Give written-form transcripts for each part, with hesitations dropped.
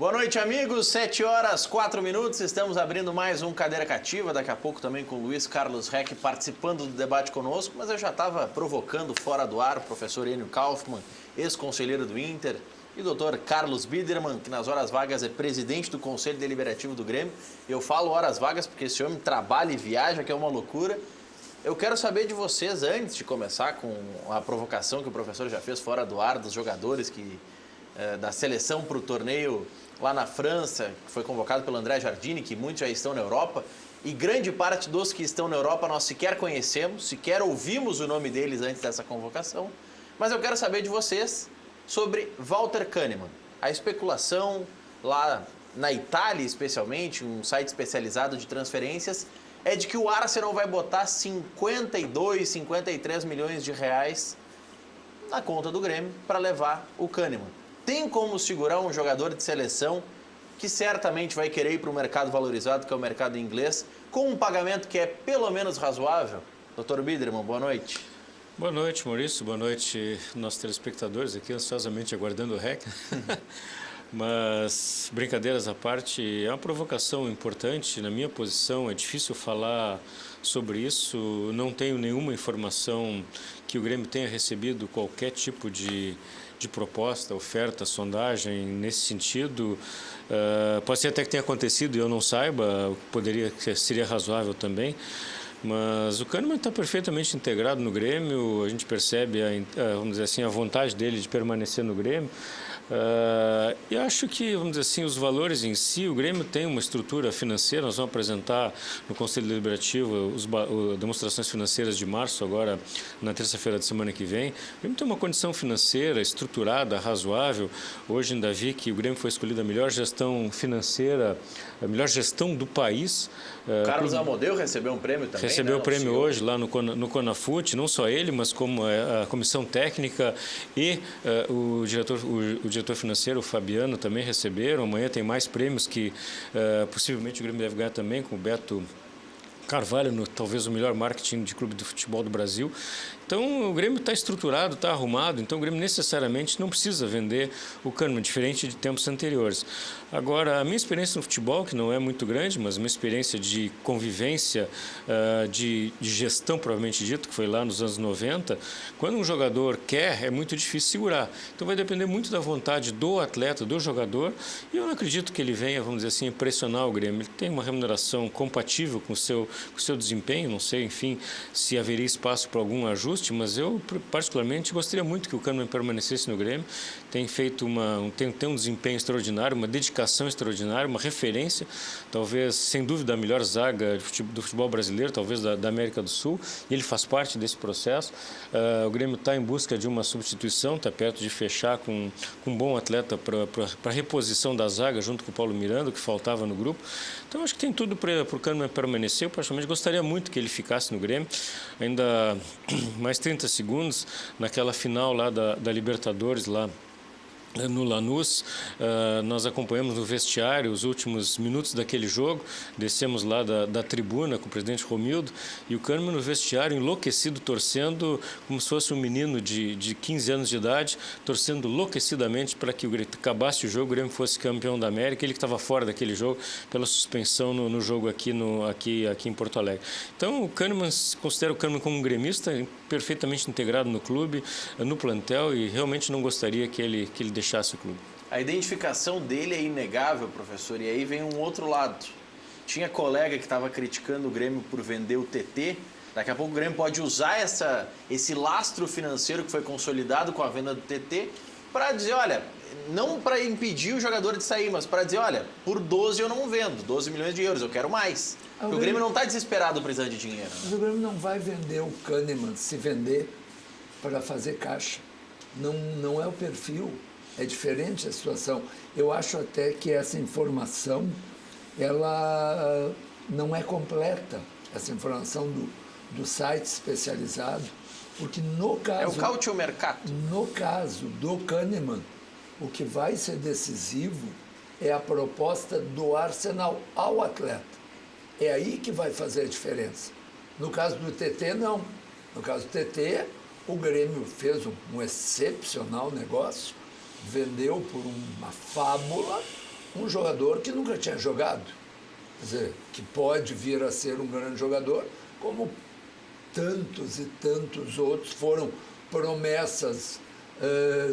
Boa noite, amigos. 7h04, estamos abrindo mais um Cadeira Cativa, daqui a pouco também com o Luiz Carlos Reck participando do debate conosco, mas eu já estava provocando fora do ar o professor Enio Kaufmann, ex-conselheiro do Inter, e o doutor Carlos Biderman, que nas horas vagas é presidente do Conselho Deliberativo do Grêmio. Eu falo horas vagas porque esse homem trabalha e viaja, que é uma loucura. Eu quero saber de vocês, antes de começar com a provocação que o professor já fez fora do ar, dos jogadores da seleção para o torneio lá na França, que foi convocado pelo André Jardine, que muitos já estão na Europa, e grande parte dos que estão na Europa nós sequer conhecemos, sequer ouvimos o nome deles antes dessa convocação. Mas eu quero saber de vocês sobre Walter Kahneman. A especulação lá na Itália, especialmente, um site especializado de transferências, é de que o Arsenal vai botar 52, 53 milhões de reais na conta do Grêmio para levar o Kahneman. Tem como segurar um jogador de seleção que certamente vai querer ir para o mercado valorizado, que é o mercado inglês, com um pagamento que é pelo menos razoável? Dr. Biderman, boa noite. Boa noite, Maurício. Boa noite, nossos telespectadores aqui, ansiosamente aguardando o REC. Mas, brincadeiras à parte, é uma provocação importante. Na minha posição, é difícil falar sobre isso. Não tenho nenhuma informação que o Grêmio tenha recebido qualquer tipo de proposta, oferta, sondagem nesse sentido. Pode ser até que tenha acontecido e eu não saiba, o que seria razoável também. Mas o Kahneman está perfeitamente integrado no Grêmio, a gente percebe, vamos dizer assim, a vontade dele de permanecer no Grêmio. E acho que, vamos dizer assim, os valores em si, o Grêmio tem uma estrutura financeira, nós vamos apresentar no Conselho Deliberativo as demonstrações financeiras de março, agora na terça-feira da semana que vem. O Grêmio tem uma condição financeira estruturada, razoável. Hoje ainda vi que o Grêmio foi escolhido a melhor gestão financeira, a melhor gestão do país. Carlos Amodeu recebeu um prêmio também, recebeu o prêmio hoje lá no CONAFUT, não só ele, mas como a comissão técnica e o diretor financeiro, o Fabiano, também receberam. Amanhã tem mais prêmios que possivelmente o Grêmio deve ganhar também, com o Beto Carvalho, talvez o melhor marketing de clube de futebol do Brasil. Então, o Grêmio está estruturado, está arrumado, então o Grêmio necessariamente não precisa vender o Kahneman, diferente de tempos anteriores. Agora, a minha experiência no futebol, que não é muito grande, mas uma experiência de convivência, de gestão, provavelmente dito, que foi lá nos anos 90, quando um jogador quer, é muito difícil segurar. Então, vai depender muito da vontade do atleta, do jogador, e eu não acredito que ele venha, vamos dizer assim, pressionar o Grêmio. Ele tem uma remuneração compatível com o seu desempenho, não sei, enfim, se haveria espaço para algum ajuste, mas eu particularmente gostaria muito que o Kahneman permanecesse no Grêmio. Tem feito tem um desempenho extraordinário, uma dedicação extraordinária, uma referência, talvez, sem dúvida, a melhor zaga do futebol brasileiro, talvez da América do Sul, e ele faz parte desse processo. O Grêmio está em busca de uma substituição, está perto de fechar com um bom atleta para reposição da zaga, junto com o Paulo Miranda, que faltava no grupo. Então, acho que tem tudo para o Kahneman permanecer. Eu, particularmente, gostaria muito que ele ficasse no Grêmio. Ainda mais 30 segundos, naquela final lá da Libertadores, lá no Lanús, nós acompanhamos no vestiário os últimos minutos daquele jogo, descemos lá da tribuna com o presidente Romildo, e o Kahneman no vestiário enlouquecido, torcendo como se fosse um menino de 15 anos de idade, torcendo enlouquecidamente para que acabasse o jogo, o Grêmio fosse campeão da América. Ele que estava fora daquele jogo pela suspensão no jogo aqui em Porto Alegre. Então o Kahneman, considero o Kahneman como um gremista perfeitamente integrado no clube, no plantel, e realmente não gostaria que ele deixasse o clube. A identificação dele é inegável, professor, e aí vem um outro lado. Tinha colega que estava criticando o Grêmio por vender o TT. Daqui a pouco o Grêmio pode usar esse lastro financeiro que foi consolidado com a venda do TT para dizer, olha, não para impedir o jogador de sair, mas para dizer, olha, por 12 eu não vendo, 12 milhões de euros, eu quero mais. Porque o Grêmio não está desesperado precisando de dinheiro. Mas o Grêmio não vai vender o Kahneman, se vender para fazer caixa. Não é o perfil, é diferente a situação. Eu acho até que essa informação, ela não é completa, essa informação do site especializado, porque no caso... É o Cautio Mercato. No caso do Kahneman, o que vai ser decisivo é a proposta do Arsenal ao atleta. É aí que vai fazer a diferença. No caso do TT, não. No caso do TT, o Grêmio fez um excepcional negócio, vendeu por uma fábula um jogador que nunca tinha jogado. Quer dizer, que pode vir a ser um grande jogador, como tantos e tantos outros foram promessas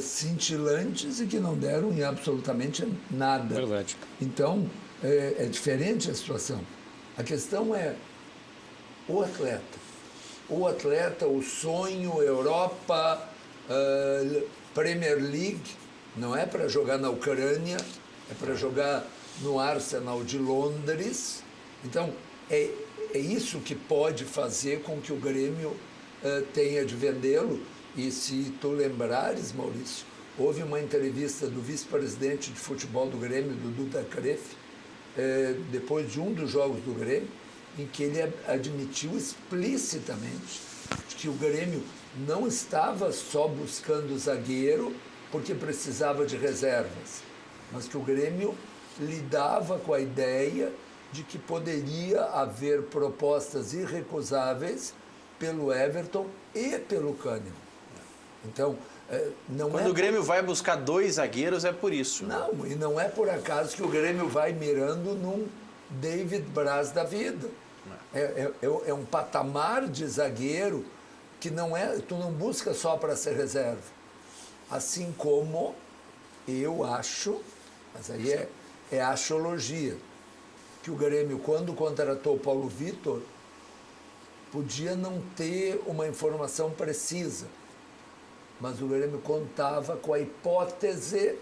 cintilantes e que não deram em absolutamente nada. Verdade. Então, é diferente a situação. A questão é o atleta. O atleta, o sonho, Europa, Premier League, não é para jogar na Ucrânia, é para jogar no Arsenal de Londres. Então, é isso que pode fazer com que o Grêmio tenha de vendê-lo. E se tu lembrares, Maurício, houve uma entrevista do vice-presidente de futebol do Grêmio, do Duda Crefe, depois de um dos jogos do Grêmio, em que ele admitiu explicitamente que o Grêmio não estava só buscando zagueiro porque precisava de reservas, mas que o Grêmio lidava com a ideia de que poderia haver propostas irrecusáveis pelo Everton e pelo Kahneman. Então, Quando o Grêmio vai buscar 2 zagueiros, é por isso. Não, e não é por acaso que o Grêmio vai mirando num David Braz da vida. É um patamar de zagueiro que tu não busca só para ser reserva. Assim como eu acho, mas aí é axiologia, que o Grêmio, quando contratou o Paulo Vitor, podia não ter uma informação precisa, mas o Grêmio contava com a hipótese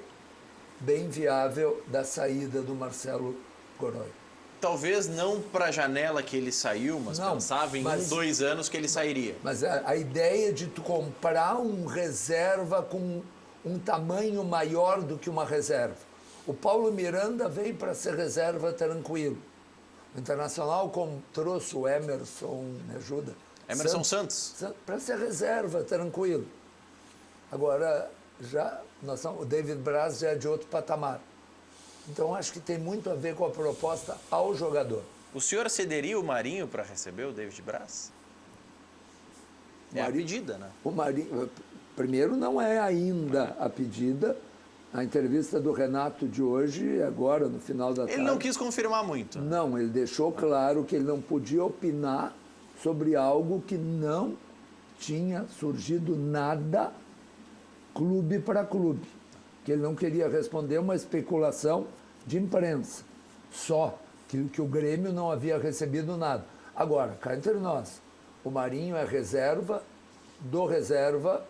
bem viável da saída do Marcelo Godoy. Talvez não para a janela que ele saiu, mas pensava em 2 anos que ele sairia. Mas a ideia de tu comprar um reserva com um tamanho maior do que uma reserva. O Paulo Miranda veio para ser reserva tranquilo. O Internacional trouxe o Emerson, me ajuda? Emerson Santos. Para ser reserva tranquilo. Agora, o David Braz já é de outro patamar. Então, acho que tem muito a ver com a proposta ao jogador. O senhor cederia o Marinho para receber o David Braz? É a pedida, né? O Marinho, primeiro, não é ainda a pedida. A entrevista do Renato de hoje, agora, no final da tarde... Ele não quis confirmar muito. Não, ele deixou claro que ele não podia opinar sobre algo que não tinha surgido nada clube para clube. Que ele não queria responder uma especulação de imprensa. Só que o Grêmio não havia recebido nada. Agora, cá entre nós, o Marinho é reserva, do reserva,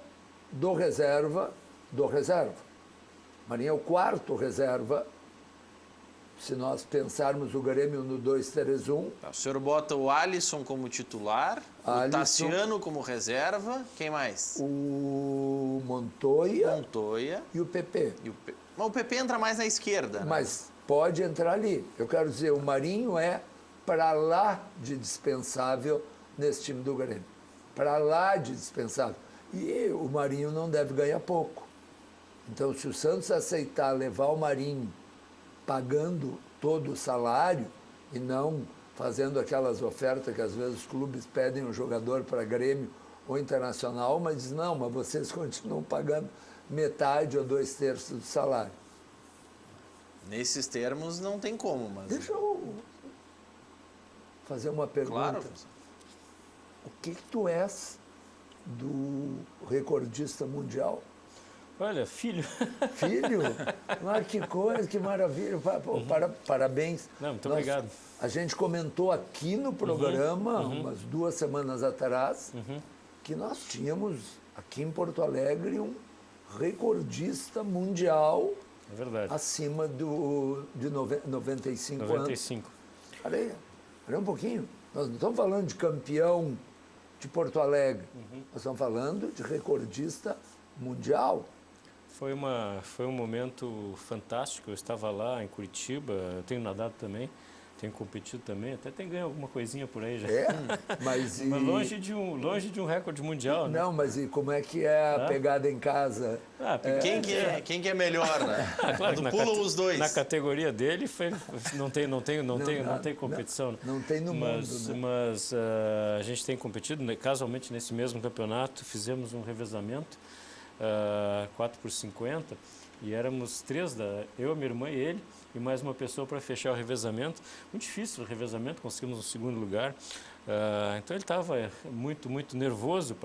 do reserva, do reserva. O Marinho é o 4º reserva, se nós pensarmos o Grêmio no 2-3-1. O senhor bota o Alisson como titular, o Tassiano como reserva, quem mais? O Montoya e o PP. Mas o PP entra mais na esquerda, né? Mas pode entrar ali. Eu quero dizer, o Marinho é para lá de dispensável nesse time do Grêmio. Para lá de dispensável. E o Marinho não deve ganhar pouco. Então, se o Santos aceitar levar o Marinho pagando todo o salário e não fazendo aquelas ofertas que às vezes os clubes pedem um jogador para Grêmio ou Internacional, mas diz, não, mas vocês continuam pagando metade ou 2/3 do salário. Nesses termos não tem como, mas... Deixa eu fazer uma pergunta. Claro. O que tu és do recordista mundial? Olha, filho. Filho? Mas que coisa, que maravilha. Parabéns. Não, muito obrigado. A gente comentou aqui no programa, umas 2 semanas atrás, que nós tínhamos aqui em Porto Alegre um recordista mundial acima de 95 anos. 95. Olha aí um pouquinho. Nós não estamos falando de campeão de Porto Alegre. Nós estamos falando de recordista mundial. Foi um momento fantástico. Eu estava lá em Curitiba, eu tenho nadado também, tenho competido também, até tenho ganho alguma coisinha por aí já. Mas longe de um recorde mundial, né? Não, mas e como é que é a pegada em casa? Quem que é melhor, né? Claro, Pulam os dois. Na categoria dele não tem competição. Não tem no mundo, né? Mas a gente tem competido, casualmente nesse mesmo campeonato, fizemos um revezamento, 4x50, E éramos 3, eu, minha irmã e ele, e mais uma pessoa para fechar o revezamento. Muito difícil o revezamento, conseguimos um segundo lugar. Então ele estava muito nervoso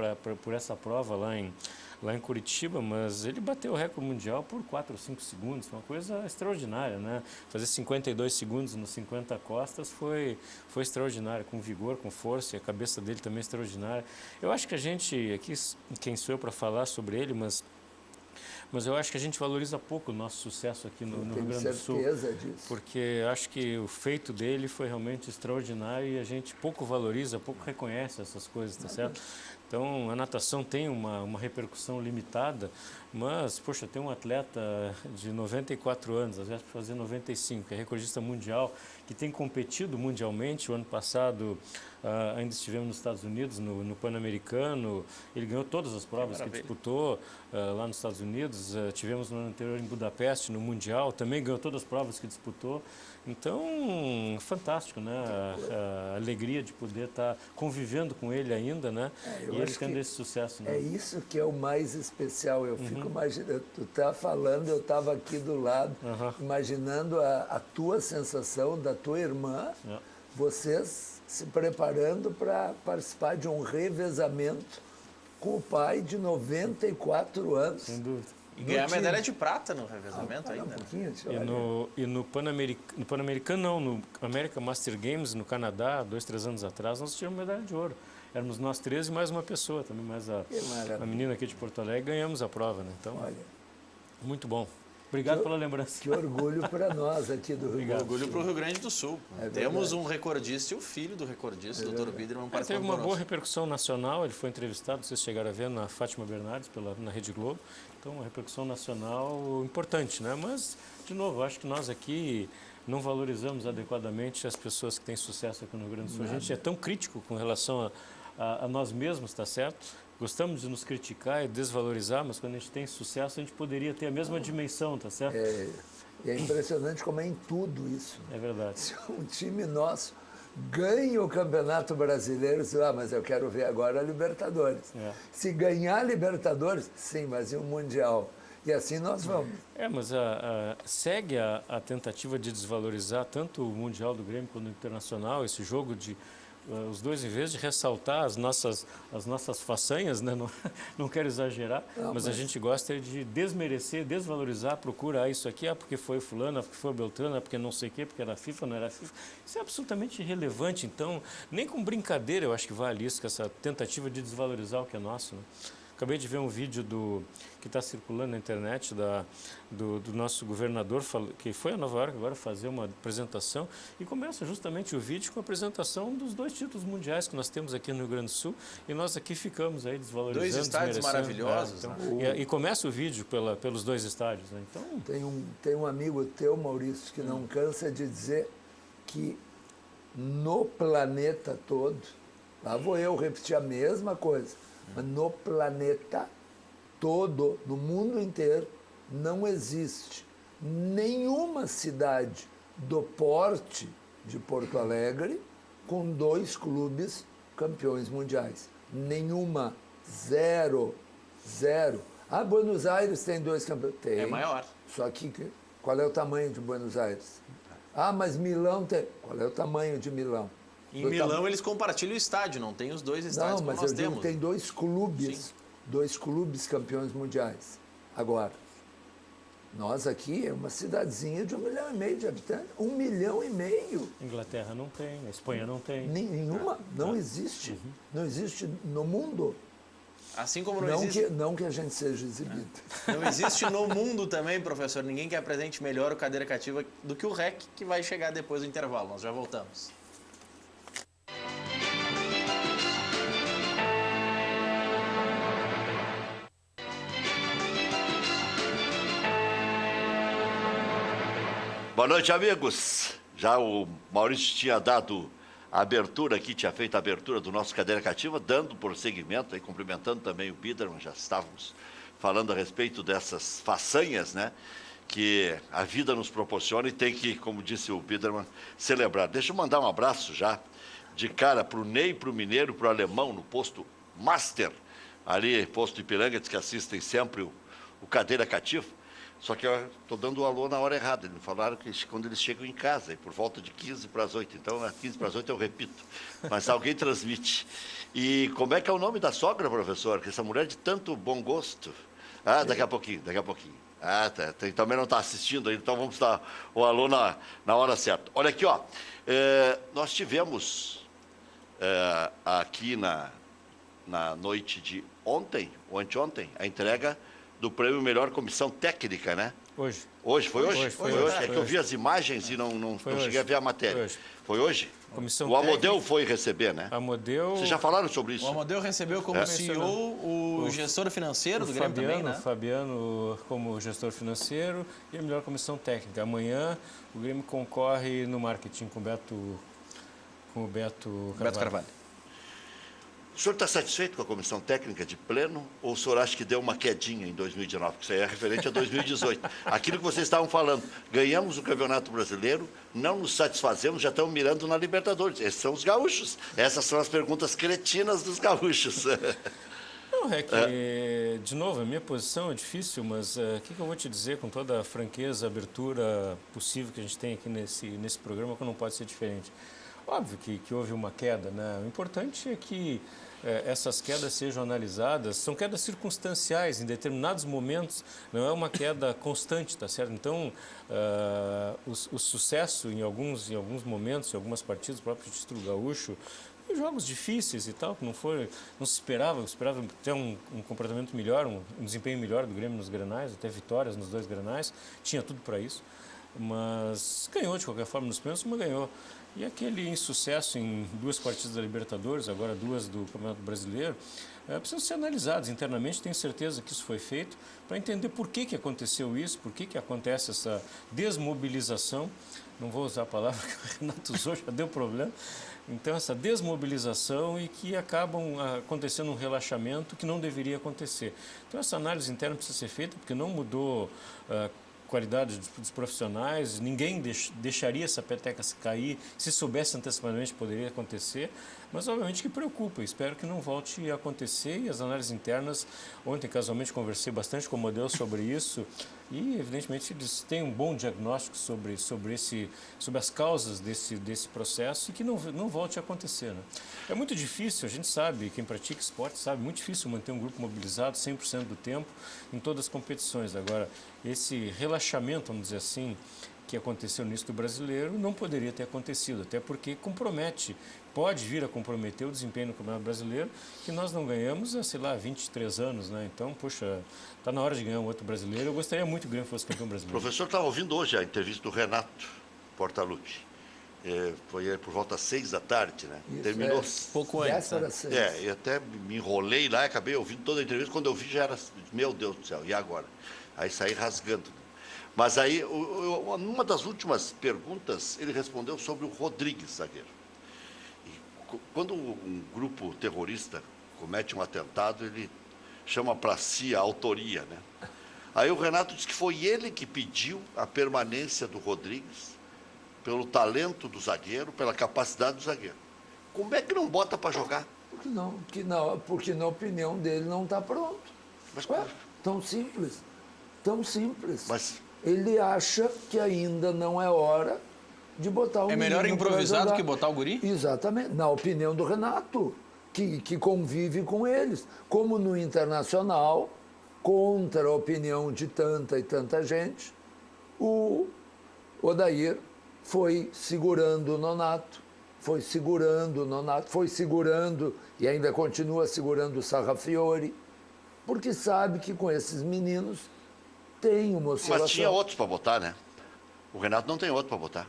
por essa prova lá em Curitiba, mas ele bateu o recorde mundial por 4 ou 5 segundos, foi uma coisa extraordinária, né? Fazer 52 segundos nos 50 costas foi extraordinário, com vigor, com força, e a cabeça dele também é extraordinária. Eu acho que a gente, aqui, quem sou eu para falar sobre ele, mas eu acho que a gente valoriza pouco o nosso sucesso aqui no Rio Grande do Sul. Tenho certeza disso. Porque acho que o feito dele foi realmente extraordinário e a gente pouco valoriza, pouco reconhece essas coisas, tá certo? Então, a natação tem uma repercussão limitada, mas, poxa, tem um atleta de 94 anos, às vezes para fazer 95, que é recordista mundial, que tem competido mundialmente. O ano passado ainda estivemos nos Estados Unidos, no Pan-Americano, ele ganhou todas as provas que disputou lá nos Estados Unidos. Tivemos no ano anterior em Budapeste, no Mundial, também ganhou todas as provas que disputou. Então, fantástico, né? A alegria de poder estar convivendo com ele ainda, né? E ele tendo esse sucesso. Né? É isso que é o mais especial. Eu fico imaginando, tu tá falando, eu estava aqui do lado, imaginando a tua sensação da tua irmã, vocês se preparando para participar de um revezamento com o pai de 94 anos. Sem dúvida. E ganhar medalha de prata no revezamento ainda. E no Pan-Americano, não, no American Master Games, no Canadá, 2, 3 anos atrás, nós tivemos medalha de ouro. Éramos nós 13 e mais uma pessoa também, mais a menina aqui de Porto Alegre, ganhamos a prova, né? Então, muito bom. Obrigado pela lembrança. Que orgulho para nós aqui do Rio Grande do Sul. Orgulho para o Rio Grande do Sul. Temos um recordista e o filho do recordista, o Dr. Biderman, participando teve uma boa repercussão nacional, ele foi entrevistado, vocês chegaram a ver, na Fátima Bernardes, na Rede Globo. Então, uma repercussão nacional importante, né? Mas, de novo, acho que nós aqui não valorizamos adequadamente as pessoas que têm sucesso aqui no Rio Grande do Sul. A gente é tão crítico com relação a nós mesmos, tá certo? Gostamos de nos criticar e desvalorizar, mas quando a gente tem sucesso, a gente poderia ter a mesma dimensão, tá certo? É impressionante como é em tudo isso. É verdade. Se um time nosso ganha o Campeonato Brasileiro, mas eu quero ver agora a Libertadores. Se ganhar a Libertadores, sim, mas e o Mundial? E assim nós vamos. Mas segue a tentativa de desvalorizar tanto o Mundial do Grêmio quanto o Internacional, esse jogo de... Os dois, em vez de ressaltar as nossas façanhas, né? Não quero exagerar, mas a gente gosta de desmerecer, desvalorizar, procura isso aqui, porque foi fulano, porque foi Beltrano, porque não sei o quê, porque era FIFA, não era FIFA. Isso é absolutamente irrelevante, então, nem com brincadeira eu acho que vale isso, que essa tentativa de desvalorizar o que é nosso, né? Acabei de ver um vídeo que está circulando na internet do nosso governador, que foi a Nova York agora fazer uma apresentação, e começa justamente o vídeo com a apresentação dos 2 títulos mundiais que nós temos aqui no Rio Grande do Sul, e nós aqui ficamos aí desvalorizando. 2 estádios maravilhosos. Então, e começa o vídeo pelos 2 estádios. Né? Então, tem um amigo teu, Maurício, que não cansa de dizer que no planeta todo, lá vou eu repetir a mesma coisa, mas no planeta todo, no mundo inteiro, não existe nenhuma cidade do porte de Porto Alegre com 2 clubes campeões mundiais. Nenhuma. Zero. Buenos Aires tem 2 campeões. Tem. É maior. Só que qual é o tamanho de Buenos Aires? Mas Milão tem. Qual é o tamanho de Milão? Em Milão eles compartilham o estádio, não tem os 2 estádios como nós temos. Não, mas tem 2 clubes, Sim. 2 clubes campeões mundiais. Agora, nós aqui é uma cidadezinha de 1,5 milhão de habitantes. 1,5 milhão. Inglaterra não tem, a Espanha não tem. Nenhuma, não existe. Não existe no mundo. Assim como não existe... Não que a gente seja exibido. Não existe no mundo também, professor, ninguém que apresente melhor o Cadeira Cativa do que o REC, que vai chegar depois do intervalo. Nós já voltamos. Boa noite, amigos. Já o Maurício tinha dado a abertura aqui, tinha feito a abertura do nosso Cadeira Cativa, dando prosseguimento, cumprimentando também o Biderman, já estávamos falando a respeito dessas façanhas, né, que a vida nos proporciona e tem que, como disse o Biderman, celebrar. Deixa eu mandar um abraço já, de cara, para o Ney, para o Mineiro, para o Alemão, no posto Master, ali, posto Ipiranga, que assistem sempre o Cadeira Cativa. Só que eu estou dando o alô na hora errada. Eles falaram que quando eles chegam em casa, e por volta de 15 para as 8. Então, às 15 para as 8 eu repito. Mas alguém transmite. E como é que é o nome da sogra, professor? Que essa mulher de tanto bom gosto. Ah, daqui a pouquinho, daqui a pouquinho. Ah, tá. Também não está assistindo ainda, então vamos dar o alô na hora certa. Olha aqui, ó. Nós tivemos aqui na noite de ontem, ou anteontem, a entrega do prêmio Melhor Comissão Técnica, né? Hoje. Hoje? Foi hoje? Foi hoje. É que eu vi as imagens e não cheguei a ver a matéria. Foi hoje. Foi hoje? Comissão O Amodeu técnica, foi receber, né? Amodeu... Vocês já falaram sobre isso? O Amodeu recebeu como CEO o gestor financeiro do Grêmio também, né? Fabiano como gestor financeiro e a melhor comissão técnica. Amanhã o Grêmio concorre no marketing com o Beto Carvalho. O senhor está satisfeito com a comissão técnica de pleno ou o senhor acha que deu uma quedinha em 2019? Porque isso aí é referente a 2018. Aquilo que vocês estavam falando, ganhamos o Campeonato Brasileiro, não nos satisfazemos, já estamos mirando na Libertadores. Esses são os gaúchos. Essas são as perguntas cretinas dos gaúchos. Não, é que, de novo, a minha posição é difícil, mas o que eu vou te dizer com toda a franqueza, abertura possível que a gente tem aqui nesse programa, que não pode ser diferente. Óbvio que houve uma queda, né? O importante é que essas quedas sejam analisadas, são quedas circunstanciais, em determinados momentos, não é uma queda constante, tá certo? Então, o sucesso em alguns momentos, em algumas partidas, o próprio título gaúcho, jogos difíceis e tal, que não se esperava, até um comportamento melhor, um desempenho melhor do Grêmio nos Grenais, até vitórias nos 2 Grenais, tinha tudo para isso, mas ganhou de qualquer forma nos pênaltis, mas ganhou. E aquele insucesso em 2 partidas da Libertadores, agora 2 do Campeonato Brasileiro, precisam ser analisados internamente. Tenho certeza que isso foi feito para entender por que aconteceu isso, por que acontece essa desmobilização. Não vou usar a palavra que o Renato usou, já deu problema. Então, essa desmobilização e que acabam acontecendo um relaxamento que não deveria acontecer. Então, essa análise interna precisa ser feita, porque não mudou qualidade dos profissionais, ninguém deixaria essa peteca se cair, se soubesse antecipadamente poderia acontecer, mas obviamente que preocupa, espero que não volte a acontecer. E as análises internas, ontem casualmente conversei bastante com o Amodeu sobre isso e evidentemente eles têm um bom diagnóstico sobre as causas desse processo e que não volte a acontecer, né? É muito difícil, a gente sabe, quem pratica esporte sabe, muito difícil manter um grupo mobilizado 100% do tempo em todas as competições. Agora, esse relaxamento, vamos dizer assim, que aconteceu no início do Brasileiro, não poderia ter acontecido, até porque pode vir a comprometer o desempenho no Campeonato Brasileiro, que nós não ganhamos há, 23 anos, né? Então, poxa, está na hora de ganhar um outro brasileiro. Eu gostaria muito que o Grêmio fosse campeão brasileiro. O professor estava ouvindo hoje a entrevista do Renato Portaluppi. Foi por volta às 6 da tarde, né? Isso, terminou pouco antes. e até me enrolei lá, acabei ouvindo toda a entrevista. Quando eu vi, já era, meu Deus do céu, e agora? Aí saí rasgando. Mas aí, numa das últimas perguntas, ele respondeu sobre o Rodrigues, zagueiro. E quando um grupo terrorista comete um atentado, ele chama para si a autoria, né? Aí o Renato disse que foi ele que pediu a permanência do Rodrigues, pelo talento do zagueiro, pela capacidade do zagueiro. Como é que não bota para jogar? Porque na opinião dele não está pronto. Mas, Tão simples. Tão simples. Mas ele acha que ainda não é hora de botar o menino. É melhor improvisado que botar o guri? Exatamente. Na opinião do Renato, que convive com eles. Como no Internacional, contra a opinião de tanta e tanta gente, o Odair foi segurando o Nonato, foi segurando e ainda continua segurando o Sarrafiori, porque sabe que com esses meninos tem uma oscilação. Mas tinha outros para botar, né? O Renato não tem outro para botar.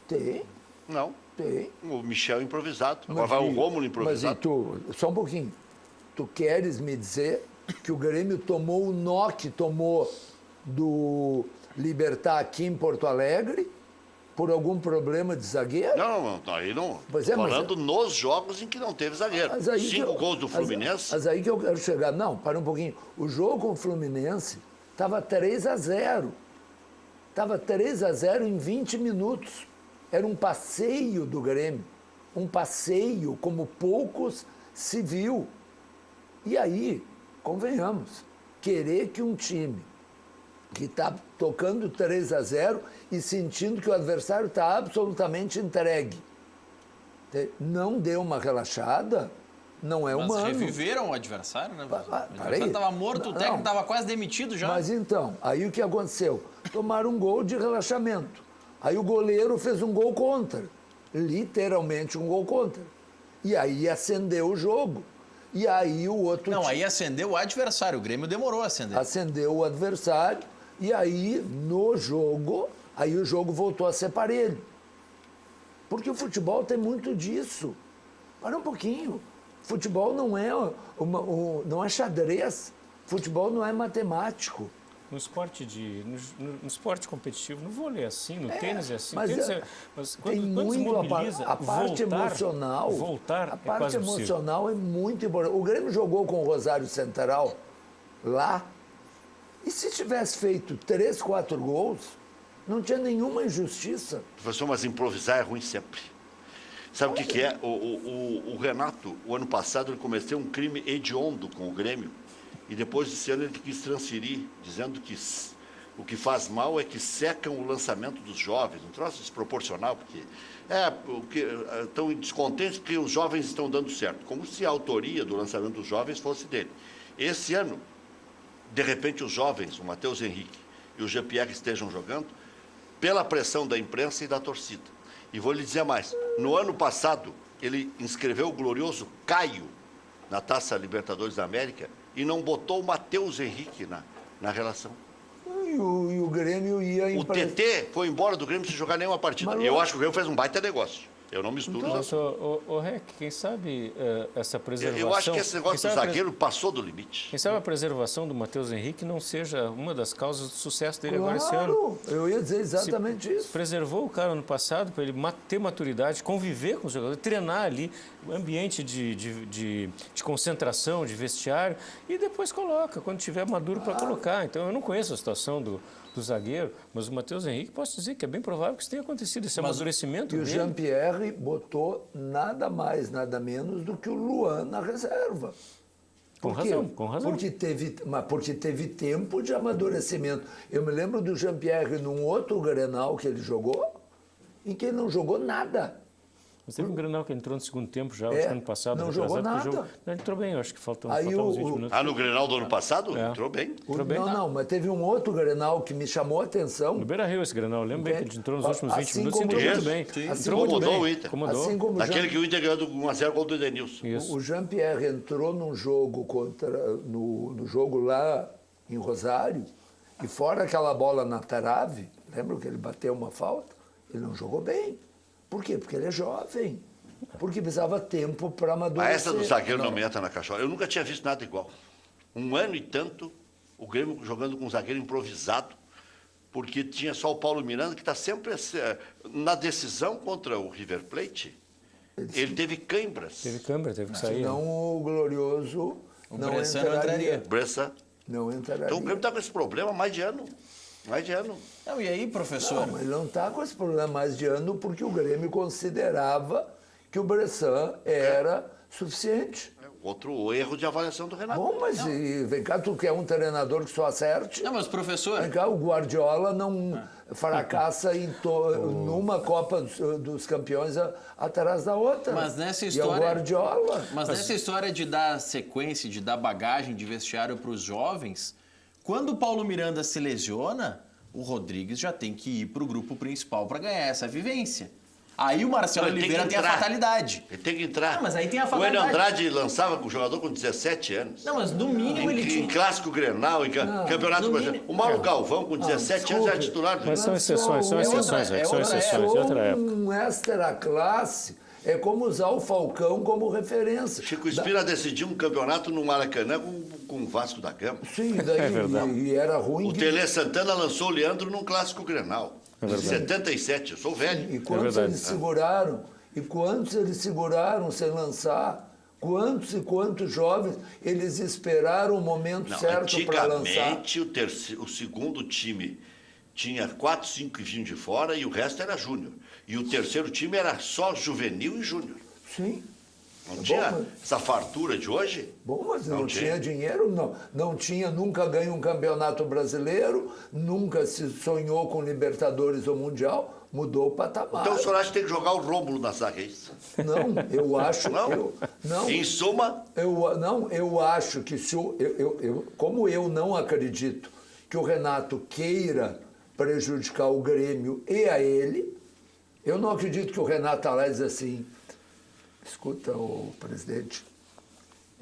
Tem. Não. Tem. O Michel improvisado. Agora vai o Rômulo improvisado. Mas e tu, só um pouquinho, tu queres me dizer que o Grêmio tomou o nó que tomou do Libertad aqui em Porto Alegre por algum problema de zagueiro? Não, aí não. Pois Tô é, mas falando nos jogos em que não teve zagueiro. 5 gols do Fluminense. Mas aí que eu quero chegar. Não, para um pouquinho. O jogo com o Fluminense estava 3-0. Estava 3-0 em 20 minutos. Era um passeio do Grêmio. Um passeio como poucos se viu. E aí, convenhamos, querer que um time que está tocando 3-0 e sentindo que o adversário está absolutamente entregue. Não deu uma relaxada, não é humano. Mas reviveram o adversário, né? O adversário peraí. estava morto, o técnico estava quase demitido já. Mas então, aí o que aconteceu? Tomaram um gol de relaxamento. Aí o goleiro fez um gol contra. Literalmente um gol contra. E aí acendeu o jogo. E aí o outro Não, aí acendeu o adversário. O Grêmio demorou a acender. acendeu o adversário. E aí, no jogo, aí o jogo voltou a ser parelho. Porque o futebol tem muito disso. Para um pouquinho. Futebol não é, não é xadrez. Futebol não é matemático. No esporte, no esporte competitivo, no vôlei é assim, no tênis é assim. Mas, Mas tem quando muito desmobiliza, a parte emocional. Voltar a é parte quase impossível. emocional é muito importante. O Grêmio jogou com o Rosário Central lá. E se tivesse feito 3, 4 gols, não tinha nenhuma injustiça. Professor, mas improvisar é ruim sempre. Sabe o que é? O Renato, o ano passado, ele cometeu um crime hediondo com o Grêmio. E depois desse ano ele quis transferir, dizendo que o que faz mal é que secam o lançamento dos jovens. Um troço desproporcional, porque estão descontentes porque os jovens estão dando certo. Como se a autoria do lançamento dos jovens fosse dele. Esse ano, de repente, os jovens, o Matheus Henrique e o Jean-Pierre estejam jogando pela pressão da imprensa e da torcida. E vou lhe dizer mais. No ano passado, ele inscreveu o glorioso Caio na Taça Libertadores da América e não botou o Matheus Henrique na relação. E o Grêmio ia... O TT foi embora do Grêmio sem jogar nenhuma partida. Mas eu acho que o Grêmio fez um baita negócio. Eu não misturo os Mas, assuntos. Rec, quem sabe essa preservação... Eu acho que esse negócio do zagueiro passou do limite. Quem sabe a preservação do Matheus Henrique não seja uma das causas do sucesso dele Claro, agora esse ano. eu ia dizer exatamente isso. Preservou o cara ano passado para ele ter maturidade, conviver com os jogadores, treinar ali, ambiente de concentração, de vestiário, e depois coloca, quando tiver maduro para colocar. Então, eu não conheço a situação do zagueiro, mas o Matheus Henrique, posso dizer que é bem provável que isso tenha acontecido, esse amadurecimento E o dele. Jean-Pierre botou nada mais, nada menos do que o Luan na reserva. Com Por quê? razão, com razão. Porque teve tempo de amadurecimento. Eu me lembro do Jean-Pierre num outro Grenal que ele jogou, em que ele não jogou nada. Mas teve um Grenal que entrou no segundo tempo já, acho que ano passado. não jogou retrasado, nada. Não, ele entrou bem, eu acho que faltam Aí uns 20 minutos. Ah, no Grenal do ano passado? É. Entrou bem. Não, mas teve um outro Grenal que me chamou a atenção. No Beira-Rio esse Grenal, lembro bem que ele entrou nos últimos 20 Assim minutos e como entrou o muito bem. Sim. Assim Entrou muito Incomodou bem. o Inter. Incomodou. Assim como Naquele que o Inter ganhou do 1-0 gol do Edenilson. Isso. O Jean-Pierre entrou num jogo no jogo lá em Rosário, e fora aquela bola na trave, lembra que ele bateu uma falta? Ele não jogou bem. Por quê? Porque ele é jovem. Porque precisava tempo para amadurecer. A essa do zagueiro não me entra na cachola. Eu nunca tinha visto nada igual. Um ano e tanto, o Grêmio jogando com um zagueiro improvisado, porque tinha só o Paulo Miranda, que está sempre na decisão contra o River Plate. Ele teve câimbras. Teve câmera, teve que sair. Senão o Glorioso não Bressan não entraria. entraria. Bressa. Não entraria. Então o Grêmio está com esse problema há mais de ano. Mais de ano. Não, e aí, professor? Não, mas ele não está com esse problema mais de ano porque o Grêmio considerava que o Bressan era suficiente. Outro erro de avaliação do Renato. Bom, mas vem cá, tu quer um treinador que só acerte? Não, mas professor... Vem cá, o Guardiola não fracassa numa Copa dos Campeões atrás da outra. Mas nessa E é o história... Guardiola. Mas nessa história de dar sequência, de dar bagagem de vestiário para os jovens, quando o Paulo Miranda se lesiona, o Rodrigues já tem que ir para o grupo principal para ganhar essa vivência. Aí o Marcelo Não, ele Oliveira tem a entrar. fatalidade. Ele tem que entrar. Ah, mas aí tem a O fatalidade. Enio Andrade lançava com o jogador com 17 anos. Não, mas no mínimo ele Em tinha... clássico Grenal, em campeonato no brasileiro. O Mauro Galvão, com 17 anos, já é titular do Mas são exceções, são é outra- exceções, é são outra exceções, é outra época. Um extra classe é como usar o Falcão como referência. Chico Espira decidiu um campeonato no Maracanã com o Vasco da Gama. Sim, daí É verdade. e era ruim. O Tele Santana lançou o Leandro num clássico Grenal. Em 77, eu sou velho. E quantos verdade. eles seguraram? E quantos eles seguraram sem lançar? Quantos e quantos jovens eles esperaram o momento Não, certo para lançar? antigamente o segundo time tinha 4, 5 que vinham de fora e o resto era júnior. E o terceiro time era só juvenil e júnior. Sim. Não tinha mas- essa fartura de hoje? Bom, mas não tinha. tinha dinheiro, não tinha, nunca ganhou um campeonato brasileiro, nunca se sonhou com Libertadores ou Mundial, mudou o patamar. Então o senhor acha que tem que jogar o Rômulo na zaga, é isso? Não, eu acho. Não? Não, Em suma, eu acho que se como eu não acredito que o Renato queira prejudicar o Grêmio e a ele, eu não acredito que o Renato está lá e diz assim: escuta, o presidente,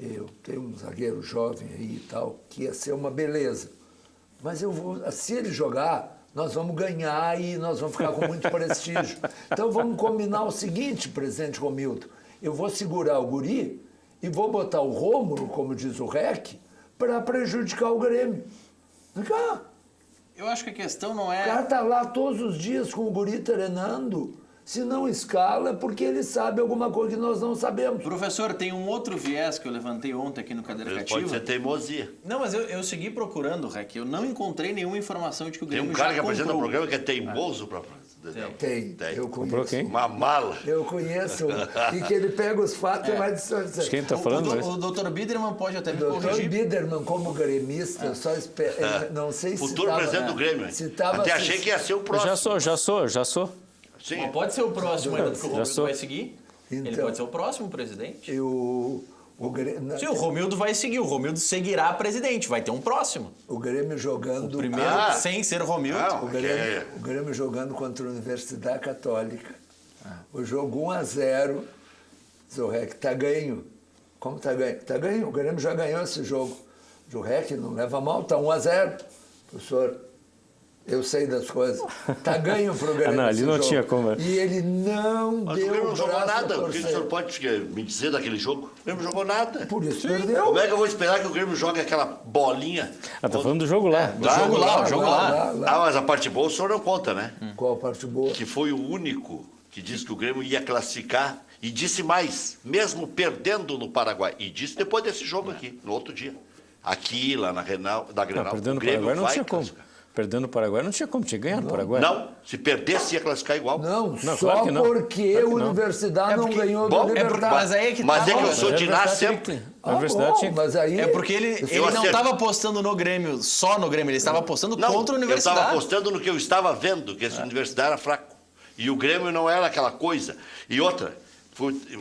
eu tenho um zagueiro jovem aí e tal, que ia ser uma beleza. Mas se ele jogar, nós vamos ganhar e nós vamos ficar com muito prestígio. Então vamos combinar o seguinte, presidente Romildo, eu vou segurar o guri e vou botar o Rômulo, como diz o REC, para prejudicar o Grêmio. Cá, Eu acho que a questão não o é... cara tá lá todos os dias com o guri treinando. Se não escala, é porque ele sabe alguma coisa que nós não sabemos. Professor, tem um outro viés que eu levantei ontem aqui no Cadeira pode Cativa. ser teimosia. Não, mas eu segui procurando, Rec. Eu não encontrei nenhuma informação de que o Tem Grêmio um cara já que apresenta o comprou. programa que é teimoso para Tem, eu Comprou conheço. quem? Uma mala. Eu conheço. E que ele pega os fatos e vai De quem distorcer. está falando? O Dr. Biderman pode até me Doutor corrigir. Biderman, como gremista, eu só espero. Não sei se. Futuro tava- presidente do Grêmio. Se tava Até assist- achei que ia ser o próximo. Já sou. Sim. Mas pode ser o próximo ainda, porque o Já Romildo sou. vai seguir. Ele Então. pode ser o próximo presidente. O Grêmio, Sim, o Romildo vai seguir. O Romildo seguirá presidente. Vai ter um próximo. o Grêmio jogando. Primeiro, Ah. sem ser Romildo. Não. O Grêmio jogando contra a Universidade Católica. O jogo 1-0. Zorrec tá ganho. Como tá ganho? Tá ganho. O Grêmio já ganhou esse jogo. Zorrec não leva mal, tá 1-0. Professor, eu sei das coisas. Tá ganho pro Grêmio. Não, ali esse não jogo. tinha como. E ele não Mas deu o Grêmio não jogou braço a nada. O que o torcer. senhor pode me dizer daquele jogo? O Grêmio não jogou nada. Por isso perdeu. Como é que eu vou esperar que o Grêmio jogue aquela bolinha? Tá falando do jogo lá. Do jogo lá, o jogo lá. Ah, mas a parte boa o senhor não conta, né? Qual a parte boa? Que foi o único que disse que o Grêmio ia classificar e disse mais, mesmo perdendo no Paraguai. E disse depois desse jogo aqui, no outro dia. Aqui, lá na Grenal, da Grenal, Perdendo o no Grêmio Paraguai não vai tinha como. classificar. Perdendo no Paraguai não tinha como. Tinha ganhado no Paraguai. Não, se perdesse ia classificar igual. Não, Não, só claro que não. porque Claro a que não. Universidade É não porque- ganhou Bom, do é porque- Libertad. Mas aí é que Mas tá, é que eu ó. sou de Universidade nascer. tinha que ter. A Ah, Universidade bom, tinha que- mas aí... É porque ele não acerto. estava apostando no Grêmio, só no Grêmio. Ele estava apostando Não, contra a eu Universidade. estava apostando no que eu estava vendo, que essa universidade era fraco. E o Grêmio não era aquela coisa. E outra,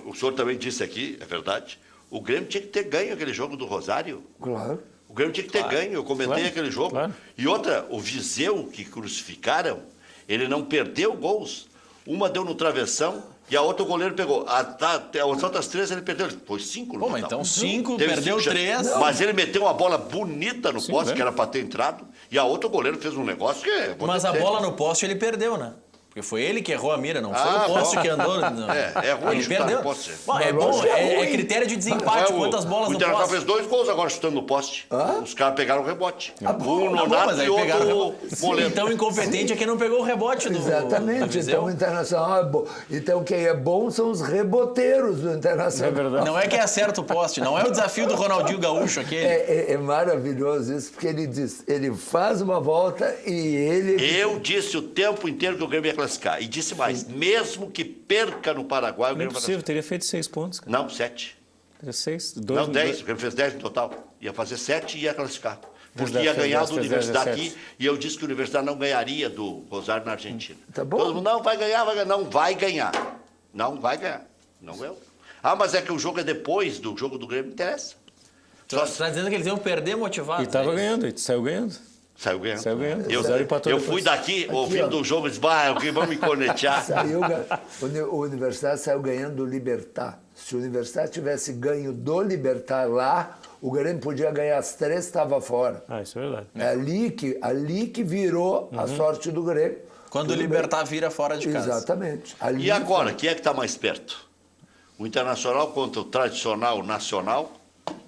o senhor também disse aqui, é verdade, o Grêmio tinha que ter ganho aquele jogo do Rosário. Claro. O Grêmio tinha que ter ganho, eu comentei Claro, aquele jogo. claro. E outra, o Viseu, que crucificaram, ele não perdeu gols. Uma deu no travessão e a outra o goleiro pegou. As outras três ele perdeu. Foi 5 no Pô, mas total. então 5, Teve perdeu 5 3. chances. Mas ele meteu uma bola bonita no Sim, poste, né? que era para ter entrado, e a outra o goleiro fez um negócio que... vou Mas a dizer. bola no poste ele perdeu, né? Porque foi ele que errou a mira, não foi Ah, o poste bom. que andou. Não. É ruim Ele chutar perdeu. no poste. Bom, é Mas bom, lógico que é é ruim. critério de desempate, quantas bolas o no Internacional poste. fez 2 gols agora chutando no poste. Os caras pegaram o rebote. Um Tá bom, Nonato mas aí e outro pegaram- Moledo. Então o incompetente é quem não pegou o rebote do Exatamente. do Viseu. Então o Internacional é bom. Então quem é bom são os reboteiros do Internacional. É verdade. Não é que acerta o poste, não é o desafio do Ronaldinho Gaúcho aquele. É maravilhoso isso, porque ele diz, ele faz uma volta e ele... Eu disse o tempo inteiro que o Grêmio ia classificar. E disse mais, mesmo que perca no Paraguai, o Não é Grêmio vai possível, classificar. teria feito 6 pontos, cara. Não, 7. Teria 6. Não, 10. O Grêmio fez 10 no total. Ia fazer 7 e ia classificar. Porque Fez ia 10, ganhar fez do 10, Universidade 17. aqui. E eu disse que o Universidade não ganharia do Rosário na Argentina. Tá bom. Todo mundo, não, vai ganhar, vai ganhar. Não, vai ganhar. Não vai ganhar. Não é. Ah, mas é que o jogo é depois do jogo do Grêmio, interessa. Você está dizendo que eles iam perder motivado. E estava ganhando, e saiu ganhando. Saiu ganhando. Saiu ganhando. Eu, Rosário empatou eu depois. fui daqui, ouvindo ó. o jogo, e disse, vai, vamos me conectar. O Universidade saiu ganhando do Libertad. Se o Universidade tivesse ganho do Libertad lá, o Grêmio podia ganhar as 3, estava fora. Ah, isso é verdade. É ali que virou a sorte do Grêmio. Quando o Tudo Libertad vira fora de bem. casa. Exatamente. Ali E agora, quem é que está mais perto? O Internacional contra o tradicional nacional,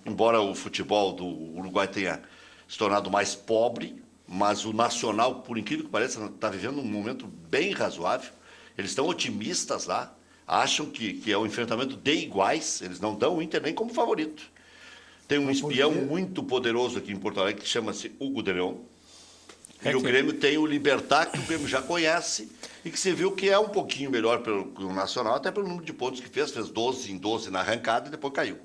embora o futebol do Uruguai tenha se tornado mais pobre, mas o Nacional, por incrível que pareça, está vivendo um momento bem razoável. Eles estão otimistas lá, acham que é um enfrentamento de iguais, eles não dão o Inter nem como favorito. Tem um espião muito poderoso aqui em Porto Alegre que chama-se Hugo de Leon, E o Grêmio tem o Libertad, que o Grêmio já conhece e que se viu que é um pouquinho melhor pelo Nacional, até pelo número de pontos que fez 12 em 12 na arrancada e depois caiu.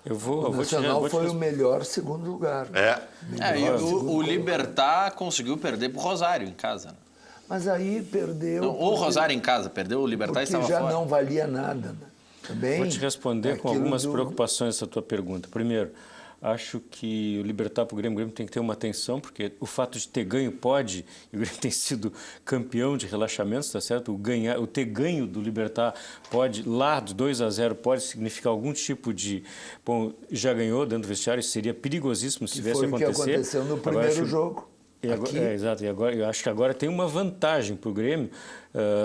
O Nacional foi o melhor segundo lugar. E o Libertad conseguiu perder pro Rosário em casa. Né? Mas aí perdeu... Não, o Rosário em casa perdeu, o Libertad estava já fora. Não valia nada. Né? Também, vou te responder com algumas preocupações essa tua pergunta. Primeiro, acho que o Libertad para o Grêmio tem que ter uma atenção, porque o fato de ter ganho pode, e o Grêmio tem sido campeão de relaxamentos, tá certo? O ter ganho do Libertad pode, lá de 2-0, pode significar algum tipo de... Bom, já ganhou dentro do vestiário, isso seria perigosíssimo se tivesse acontecer. Foi o que aconteceu no primeiro jogo. Exato, e agora, eu acho que agora tem uma vantagem para o Grêmio,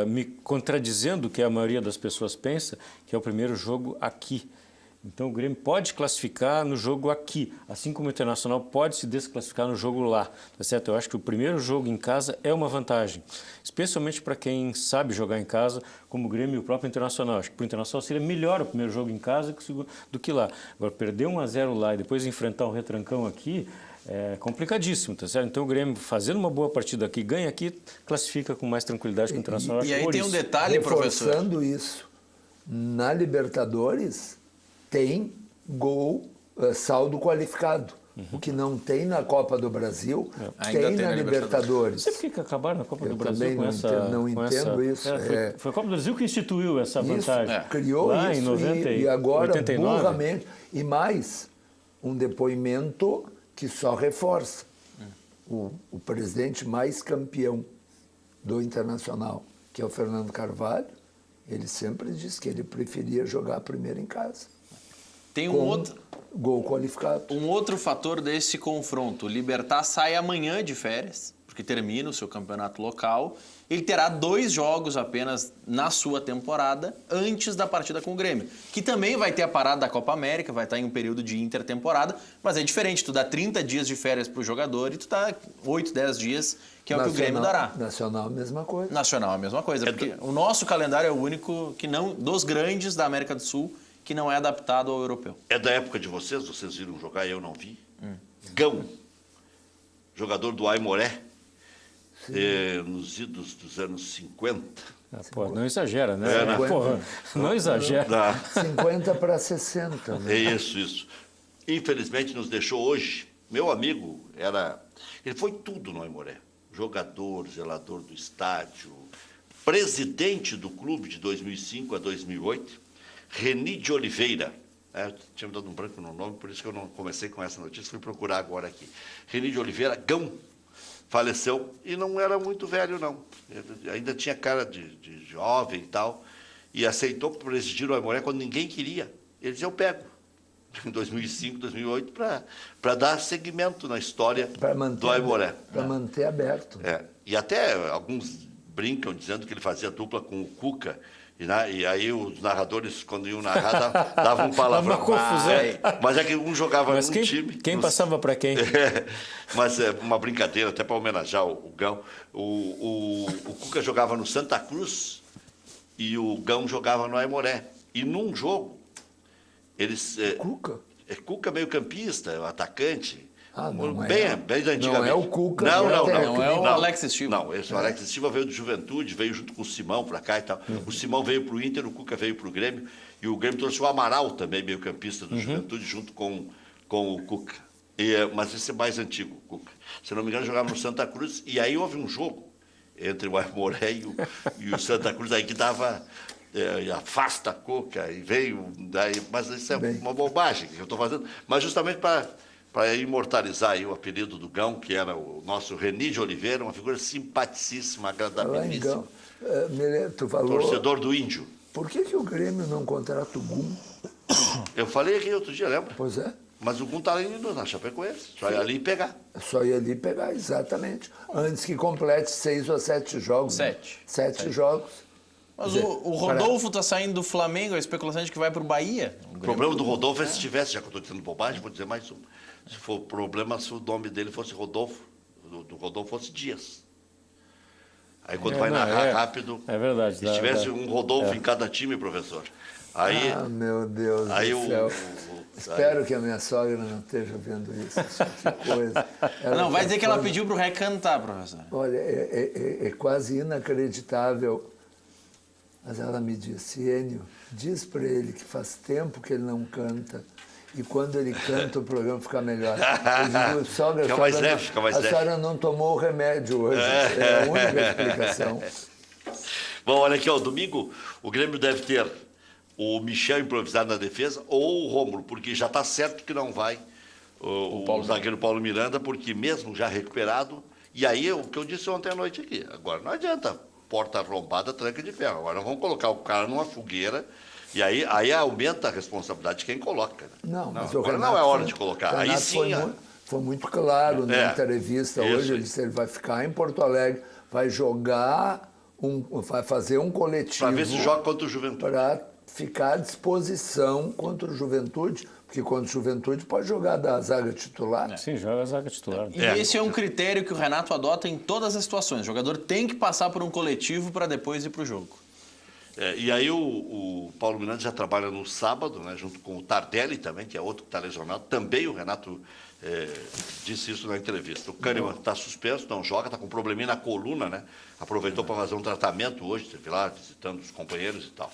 me contradizendo o que a maioria das pessoas pensa, que é o primeiro jogo aqui. Então o Grêmio pode classificar no jogo aqui, assim como o Internacional pode se desclassificar no jogo lá, tá certo? Eu acho que o primeiro jogo em casa é uma vantagem, especialmente para quem sabe jogar em casa, como o Grêmio e o próprio Internacional. Acho que para o Internacional seria melhor o primeiro jogo em casa do que lá. Agora, perder 1-0 lá e depois enfrentar um retrancão aqui é complicadíssimo, tá certo? Então o Grêmio, fazendo uma boa partida aqui, ganha aqui, classifica com mais tranquilidade que o Internacional. E aí tem um detalhe, professor. Reforçando isso, na Libertadores tem gol, saldo qualificado. O que não tem na Copa do Brasil, tem na Libertadores. Não sei por que acabaram na Copa do Brasil com essa... Eu entendo isso. Foi a Copa do Brasil que instituiu essa vantagem. Criou lá isso em 90 e agora, 89. burramente. E mais, um depoimento que só reforça. O presidente mais campeão do Internacional, que é o Fernando Carvalho, ele sempre disse que ele preferia jogar primeiro em casa. Tem um outro gol qualificado. Um outro fator desse confronto. O Libertad sai amanhã de férias, porque termina o seu campeonato local. Ele terá 2 jogos apenas na sua temporada antes da partida com o Grêmio, que também vai ter a parada da Copa América, vai estar em um período de intertemporada, mas é diferente. Tu dá 30 dias de férias para o jogador e tu dá 8, 10 dias, que é o que o Grêmio dará. Nacional, a mesma coisa. Nacional, a mesma coisa. Porque o nosso calendário é o único que não, dos grandes da América do Sul, que não é adaptado ao europeu. É da época de vocês viram jogar, eu não vi. Gão, jogador do Aimoré, nos idos dos anos 50. Pô, não exagera, né? Porra, não exagera. 50 para 60. Né? É isso. Infelizmente nos deixou hoje. Meu amigo ele foi tudo no Aimoré. Jogador, zelador do estádio, presidente do clube de 2005 a 2008. Reni de Oliveira, tinha me dado um branco no nome, por isso que eu não comecei com essa notícia, fui procurar agora aqui. Reni de Oliveira, Gão, faleceu e não era muito velho, não. Ele ainda tinha cara de jovem e tal, e aceitou presidir o Aimoré quando ninguém queria. Ele disse, eu pego, em 2005, 2008, para dar seguimento na história do Aimoré. Para manter aberto. E até alguns brincam dizendo que ele fazia dupla com o Cuca. E aí os narradores, quando iam narrar, davam um palavrão. Uma confusão. Mas é que um jogava num time... Quem passava para quem? Mas é uma brincadeira, até para homenagear o Gão. O Cuca jogava no Santa Cruz e o Gão jogava no Aimoré. E num jogo, eles... Cuca? Cuca meio campista, atacante... Bem antigamente. Não é o Cuca. Não é o Alex Silva. Não, o Alex Silva veio do Juventude, veio junto com o Simão para cá e tal. O Simão veio para o Inter, o Cuca veio para o Grêmio. E o Grêmio trouxe o Amaral também, meio campista do Juventude, junto com o Cuca. Mas esse é mais antigo, o Cuca. Se não me engano, jogava no Santa Cruz. E aí houve um jogo entre o Aimoré e o Santa Cruz, aí que dava... afasta a Cuca e veio... Mas isso é uma bobagem que eu estou fazendo. Mas justamente para imortalizar aí o apelido do Gão, que era o nosso Reni de Oliveira, uma figura simpaticíssima, agradabilíssima. Tu falou, torcedor do Índio. Por que o Grêmio não contrata o Gum? Eu falei aqui outro dia, lembra? Pois é. Mas o Gum está indo na Chapecoense, só ir ali e pegar. Só ir ali e pegar, exatamente. Antes que complete 6 ou 7 jogos. 7. 7 jogos. Mas o Rodolfo está saindo do Flamengo, a especulação de que vai para o Bahia. O problema do Rodolfo é se tivesse, já que eu estou dizendo bobagem, vou dizer mais um. Se for problema, se o nome dele fosse Rodolfo, do Rodolfo fosse Dias. Aí quando vai narrar rápido... É verdade. Se tivesse um Rodolfo em cada time, professor, Aí, Ah, meu Deus aí do céu. Espero que a minha sogra não esteja vendo isso. Que coisa. Ela Não, vai tá dizer que ela falando- pediu pro Rec cantar, professor. Olha, é quase inacreditável. Mas ela me disse, Enio, diz para ele que faz tempo que ele não canta. E quando ele canta, o programa fica melhor. Eu digo, sogra, Fica a mais senhora leve, não- fica mais a leve. senhora não tomou o remédio hoje. É a única explicação. Bom, olha aqui, ó, domingo o Grêmio deve ter o Michel improvisado na defesa ou o Rômulo, porque já está certo que não vai o zagueiro Paulo Miranda, porque mesmo já recuperado, e aí o que eu disse ontem à noite aqui, agora não adianta, porta arrombada, tranca de ferro, agora vamos colocar o cara numa fogueira, e aí aumenta a responsabilidade de quem coloca. Né? Não, mas o agora Renato não é hora foi- de colocar, o aí Renato sim... foi muito claro na entrevista isso. hoje. Ele disse que ele vai ficar em Porto Alegre, vai jogar, vai fazer um coletivo. Para ver se joga contra o Juventude. Para ficar à disposição contra o Juventude, porque contra o Juventude pode jogar da zaga titular. Sim, joga a zaga titular. E esse é um critério que o Renato adota em todas as situações. O jogador tem que passar por um coletivo para depois ir para o jogo. E aí o Paulo Miranda já trabalha no sábado, né, junto com o Tardelli também, que é outro que está lesionado. Também o Renato disse isso na entrevista. O Kahneman está suspenso, não joga, está com um probleminha na coluna, né? Aproveitou para fazer um tratamento hoje, esteve lá visitando os companheiros e tal.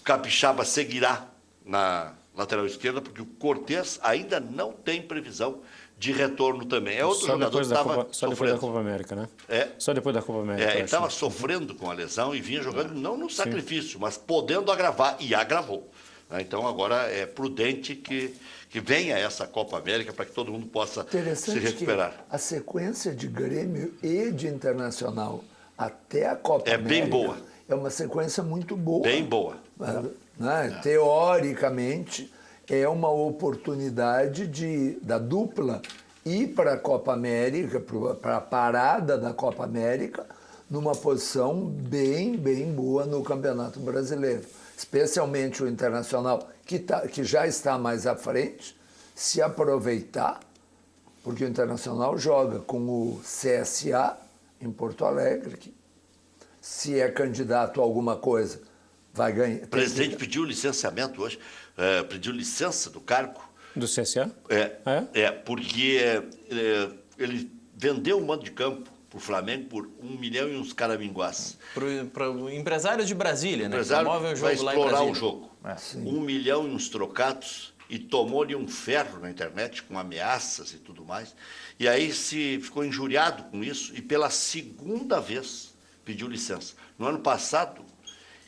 O Capixaba seguirá na lateral esquerda, porque o Cortez ainda não tem previsão de retorno também. É outro jogador que estava Só depois da sofrendo. Copa América, né? É. Só depois da Copa América. Ele eu estava acho. sofrendo com a lesão e vinha jogando não no sacrifício, mas podendo agravar, e agravou. Né? Então agora é prudente que venha essa Copa América para que todo mundo possa se Interessante recuperar. que a sequência de Grêmio e de Internacional até a Copa É América bem boa. é uma sequência muito boa. Bem boa. Né? Teoricamente, é uma oportunidade da dupla ir para a Copa América, para a parada da Copa América, numa posição bem boa no Campeonato Brasileiro. Especialmente o Internacional, que já está mais à frente, se aproveitar, porque o Internacional joga com o CSA em Porto Alegre, que, se é candidato a alguma coisa, vai ganhar. O presidente pediu licenciamento hoje, pediu licença do cargo. Do CSA? Porque ele vendeu o mando de campo para o Flamengo por 1 milhão e uns caraminguás. Para o empresário de Brasília, O né? empresário Promove o jogo vai lá em explorar Brasília. o jogo. 1 milhão e uns trocados, e tomou-lhe um ferro na internet com ameaças e tudo mais. E aí ficou injuriado com isso e pela segunda vez pediu licença. No ano passado,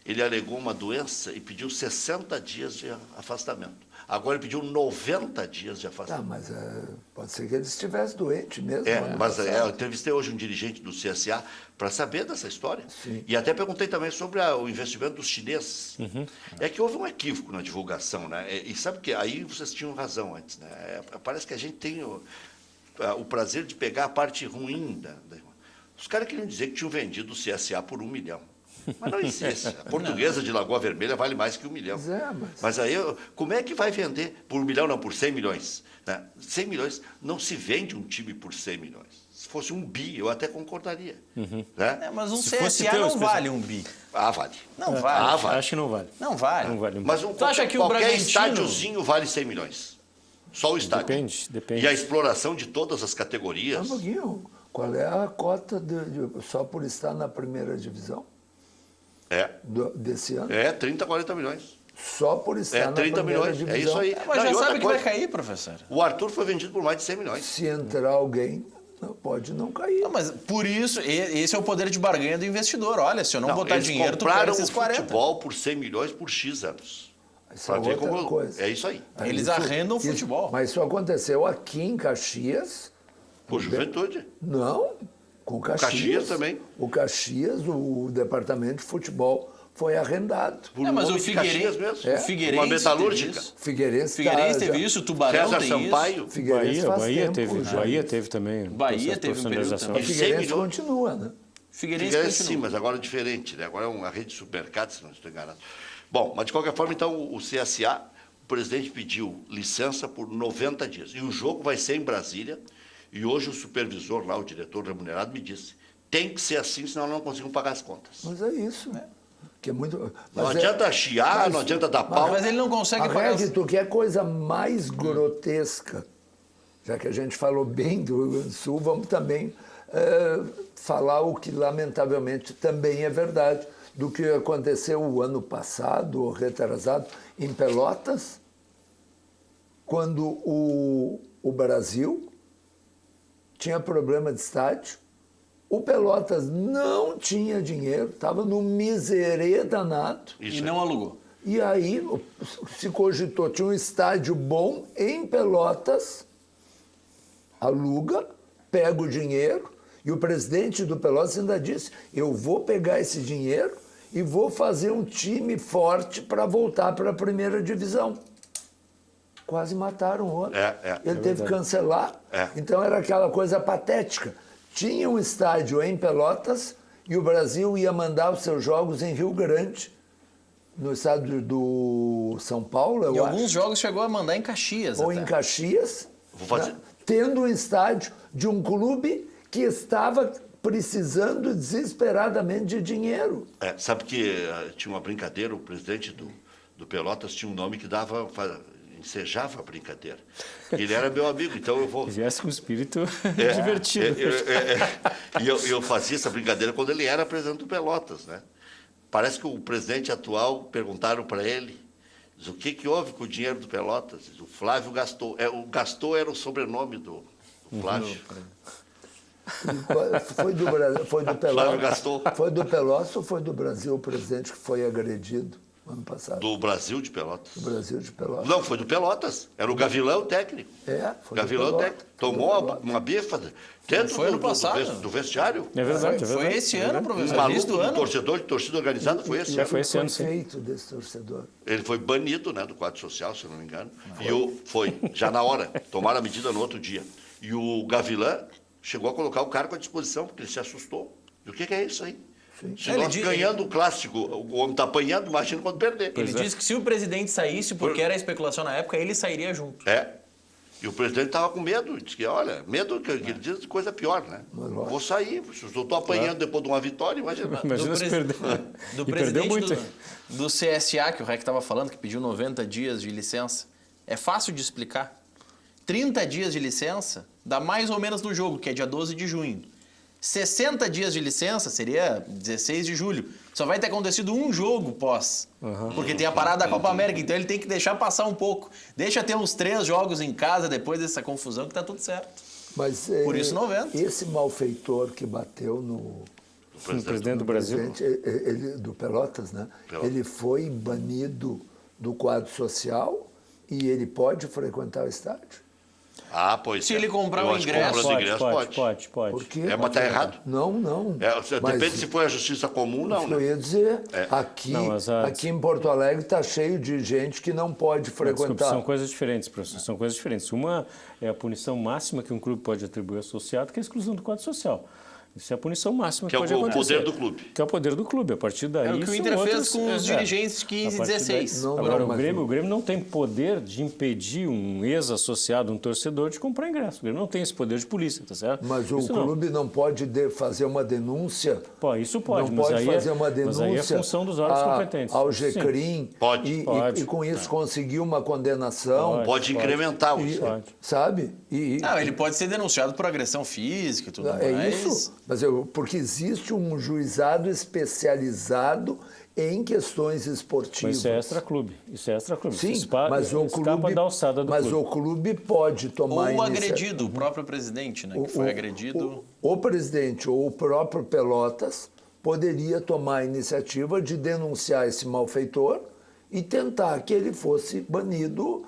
ele alegou uma doença e pediu 60 dias de afastamento. Agora ele pediu 90 dias de afastamento. Mas pode ser que ele estivesse doente mesmo. Mas eu entrevistei hoje um dirigente do CSA para saber dessa história. Sim. E até perguntei também sobre o investimento dos chineses. É que houve um equívoco na divulgação, né? E sabe que aí vocês tinham razão antes, né? Parece que a gente tem o prazer de pegar a parte ruim Os caras queriam dizer que tinham vendido o CSA por 1 milhão. Mas não existe. A Portuguesa de Lagoa Vermelha vale mais que 1 milhão. Mas aí, como é que vai vender por 1 milhão, não, por 100 milhões? Né? 100 milhões, não se vende um time por 100 milhões. Se fosse 1 bi, eu até concordaria. Né? Mas um Se fosse CSA teu, não vale 1 bi. Vale. Não vale. Vale. Acho que não vale. Não vale. Não vale. Mas Tu acha que o qualquer Bragantino- estádiozinho vale 100 milhões. Só o estádio. Depende. E a exploração de todas as categorias. Um pouquinho. Qual é a cota só por estar na primeira divisão desse ano? 30, 40 milhões. Só por estar na 30 primeira milhões. divisão. É isso aí. Mas Não, já e outra sabe que vai coisa, cair, professor. o Arthur foi vendido por mais de 100 milhões. Se entrar alguém, pode não cair. Não, mas por isso, esse é o poder de barganha do investidor. Olha, se eu não botar eles dinheiro, tu compraram perde esses o 40. futebol por 100 milhões por X anos. Isso é Pra ver outra como- coisa. É isso aí. Eles arrendam o futebol. Mas isso aconteceu aqui em Caxias. Por Juventude. Não, com Caxias. Caxias também. O Caxias, o departamento de futebol, foi arrendado. Por Mas nome o de Caxias mesmo. O Figueirense Uma teve metalúrgica. isso. Figueirense, Figueirense teve isso, o Tubarão César tem Sampaio. Figueirense faz Bahia tempo teve. já. Bahia teve também. Bahia processo de teve um período profissionalização. também. O E 100 Figueirense milhões. continua, né? isso. Figueirense Figueirense sim, continua. mas agora é diferente, né? Agora é uma rede de supermercados, se não estou enganado. Bom, mas de qualquer forma, então, o CSA, o presidente pediu licença por 90 dias. E o jogo vai ser em Brasília. E hoje o supervisor lá, o diretor remunerado, me disse, tem que ser assim, senão não conseguimos pagar as contas. Mas é isso. que é muito... Não mas adianta chiar, não adianta dar pau. Mas ele não consegue pagar. tu quer coisa mais grotesca, já que a gente falou bem do Rio Grande do Sul, vamos também falar o que lamentavelmente também é verdade, do que aconteceu o ano passado, ou retrasado, em Pelotas, quando o Brasil tinha problema de estádio, o Pelotas não tinha dinheiro, estava no miserê danado. E não alugou. E aí se cogitou, tinha um estádio bom em Pelotas, aluga, pega o dinheiro, e o presidente do Pelotas ainda disse, eu vou pegar esse dinheiro e vou fazer um time forte para voltar para a primeira divisão. Quase mataram o homem. Ele teve que cancelar. Então era aquela coisa patética. Tinha um estádio em Pelotas e o Brasil ia mandar os seus jogos em Rio Grande, no estado do São Paulo, eu E acho. alguns jogos chegou a mandar em Caxias Ou até. em Caxias, fazer- né, tendo um estádio de um clube que estava precisando desesperadamente de dinheiro. Sabe que tinha uma brincadeira, o presidente do Pelotas tinha um nome que ensejava a brincadeira. Ele era meu amigo, então eu vou... Viesse com um espírito divertido. E eu fazia essa brincadeira quando ele era presidente do Pelotas, né? Parece que o presidente atual, perguntaram para ele, diz, o que houve com o dinheiro do Pelotas? Diz, o Flávio gastou. O gastou era o sobrenome do Flávio. Foi do Pelotas. Flávio gastou. Foi do Pelotas ou foi do Brasil o presidente que foi agredido ano passado? Do Brasil de Pelotas. Do Brasil de Pelotas. Não, foi do Pelotas. Era o Gavilão técnico. Foi Gavilão do Pelotas. técnico. Tomou uma bifa dentro Foi ano passado. do vestiário. É verdade, é Foi verdade. esse ano, professor. Maluco Início do do ano. torcedor, de torcida organizada, foi esse ano. Foi esse ano, sim. feito desse torcedor. Ele foi banido, né, do quadro social, se eu não me engano. Foi, já na hora. Tomaram a medida no outro dia. E o Gavilã chegou a colocar o cargo à disposição, porque ele se assustou. E o que é isso aí? Sim. Se nós ganhando o clássico, o homem está apanhando, imagina quando perder. Ele disse que se o presidente saísse, porque era especulação na época, ele sairia junto. E o presidente estava com medo. Disse que, olha, medo que ele diz de coisa pior, né? Vou sair, se eu estou apanhando depois de uma vitória, imagina. Imagina se perder. Do E perdeu presidente muito. do CSA, que o Rec estava falando, que pediu 90 dias de licença. É fácil de explicar. 30 dias de licença dá mais ou menos no jogo, que é dia 12 de junho. 60 dias de licença seria 16 de julho. Só vai ter acontecido um jogo pós. Porque tem a parada da Copa América, então ele tem que deixar passar um pouco. Deixa ter uns 3 jogos em casa depois dessa confusão que tá tudo certo. Mas, Por isso 90. Esse malfeitor que bateu no O presidente do Brasil. presidente, do Pelotas, né? Pelotas. Ele foi banido do quadro social e ele pode frequentar o estádio? Pois Se ele comprar Eu o acho que ingresso, comprando ingresso, Pode. Por quê? Mas está errado. Não. Mas Depende se foi a justiça comum, não, isso que eu né? ia dizer. Aqui, Não, mas aqui em Porto Alegre está cheio de gente que não pode Desculpe, frequentar. são coisas diferentes, professor. São coisas diferentes. Uma é a punição máxima que um clube pode atribuir ao associado, que é a exclusão do quadro social. Isso é a punição máxima Que é pode o acontecer. poder do clube. Que é o poder do clube. A partir daí... É o que o são Inter fez outras- com os dirigentes 15 e A partir 16. daí- Não, Agora, mas o Grêmio não tem poder de impedir um ex-associado, um torcedor, de comprar ingresso. O Grêmio não tem esse poder de polícia, tá certo? Mas o Isso não. clube não pode fazer uma denúncia. Pô, isso pode, Não mas pode aí fazer é, uma denúncia. mas aí é função dos órgãos competentes. Ao Sim. GCRIM. Pode. E com isso conseguir uma condenação. Pode incrementar e- Pode. sabe? Não, ele pode ser denunciado por agressão física e tudo É mais. isso. Porque existe um juizado especializado em questões esportivas. Mas isso é extra-clube. Isso é extra-clube. Sim, Isso mas o escapa clube, da alçada do mas clube. o clube pode tomar Ou o inicia- agredido, o próprio presidente, né? Que foi agredido. O presidente ou o próprio Pelotas poderia tomar a iniciativa de denunciar esse malfeitor e tentar que ele fosse banido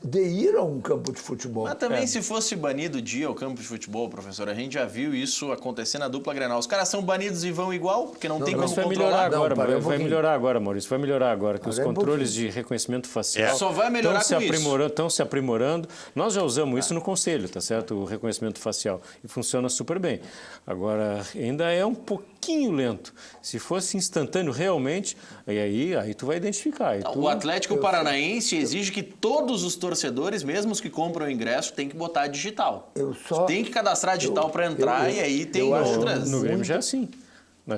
de ir a um campo de futebol. Mas também se fosse banido de ir ao campo de futebol, professor, a gente já viu isso acontecer na dupla Grenal. Os caras são banidos e vão igual, porque não tem não, como Isso vai controlar. melhorar agora, Não, para um vai pouquinho. melhorar agora, Maurício. Vai melhorar agora, que os Para um controles pouquinho. de reconhecimento facial Só vai melhorar com isso. estão se aprimorando. Nós já usamos isso no conselho, tá certo? O reconhecimento facial. E funciona super bem. Agora, ainda é um pouquinho lento. Se fosse instantâneo realmente, aí tu vai identificar. Aí tu- O Atlético Paranaense exige que todos os torcedores, mesmo os que compram o ingresso, tem que botar digital. Tem que cadastrar digital para entrar e aí tem eu acho outras. No Grêmio já é assim.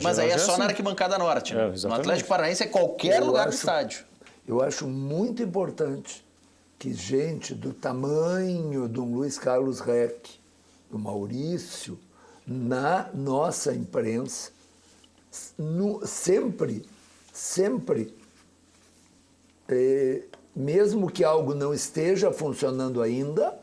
Mas aí é só na arquibancada norte. Né? No exatamente. Atlético Paranaense é qualquer lugar do acho- estádio. Eu acho muito importante que gente do tamanho do Luiz Carlos Reck, do Maurício, na nossa imprensa, sempre, mesmo que algo não esteja funcionando ainda,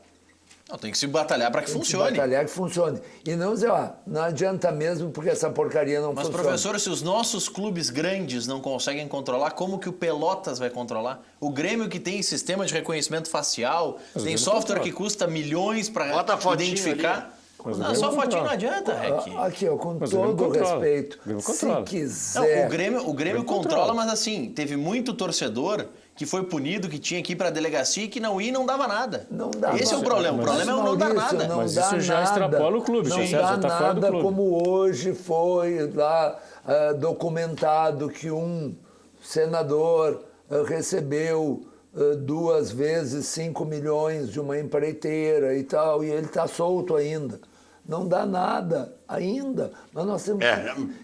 Não, tem que se batalhar para que funcione. batalhar que funcione. E não dizer, não adianta mesmo porque essa porcaria não Mas, funciona. professor, se os nossos clubes grandes não conseguem controlar, como que o Pelotas vai controlar? O Grêmio que tem sistema de reconhecimento facial, Mas o tem Grêmio software controla. que custa milhões para Bota a fotinho identificar. Mas o Não, Grêmio só fotinho controla. não adianta, Rec. Aqui, ó, com Mas o Grêmio todo o controla. respeito, O Grêmio se controla. Não, quiser... o Grêmio Grêmio controla, controla. mas assim, teve muito torcedor que foi punido, que tinha que ir para a delegacia e que não ia e não dava nada. Não dava. Esse é o problema. O Mas, problema é o não dar Maurício, nada. não Mas dá isso já nada. extrapola o clube, não já dá tá fora do nada clube. como hoje foi lá documentado que um senador recebeu 2 vezes 5 milhões de uma empreiteira e tal, e ele está solto ainda. Não dá nada ainda, mas nós temos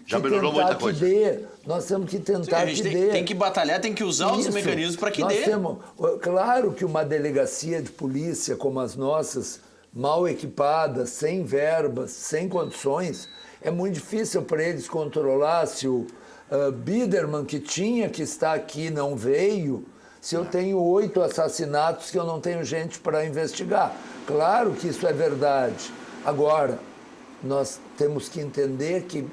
já que melhorou tentar muita que coisa. dê. Nós temos que Sim, tentar a gente que tem, dê. tem que batalhar, tem que usar os Isso. mecanismos para que Nós dê. temos, claro que uma delegacia de polícia como as nossas, mal equipadas, sem verbas, sem condições, é muito difícil para eles controlar se o Biderman, que tinha que estar aqui, não veio, se eu tenho 8 assassinatos que eu não tenho gente para investigar. Claro que isso é verdade. Agora, nós temos que entender que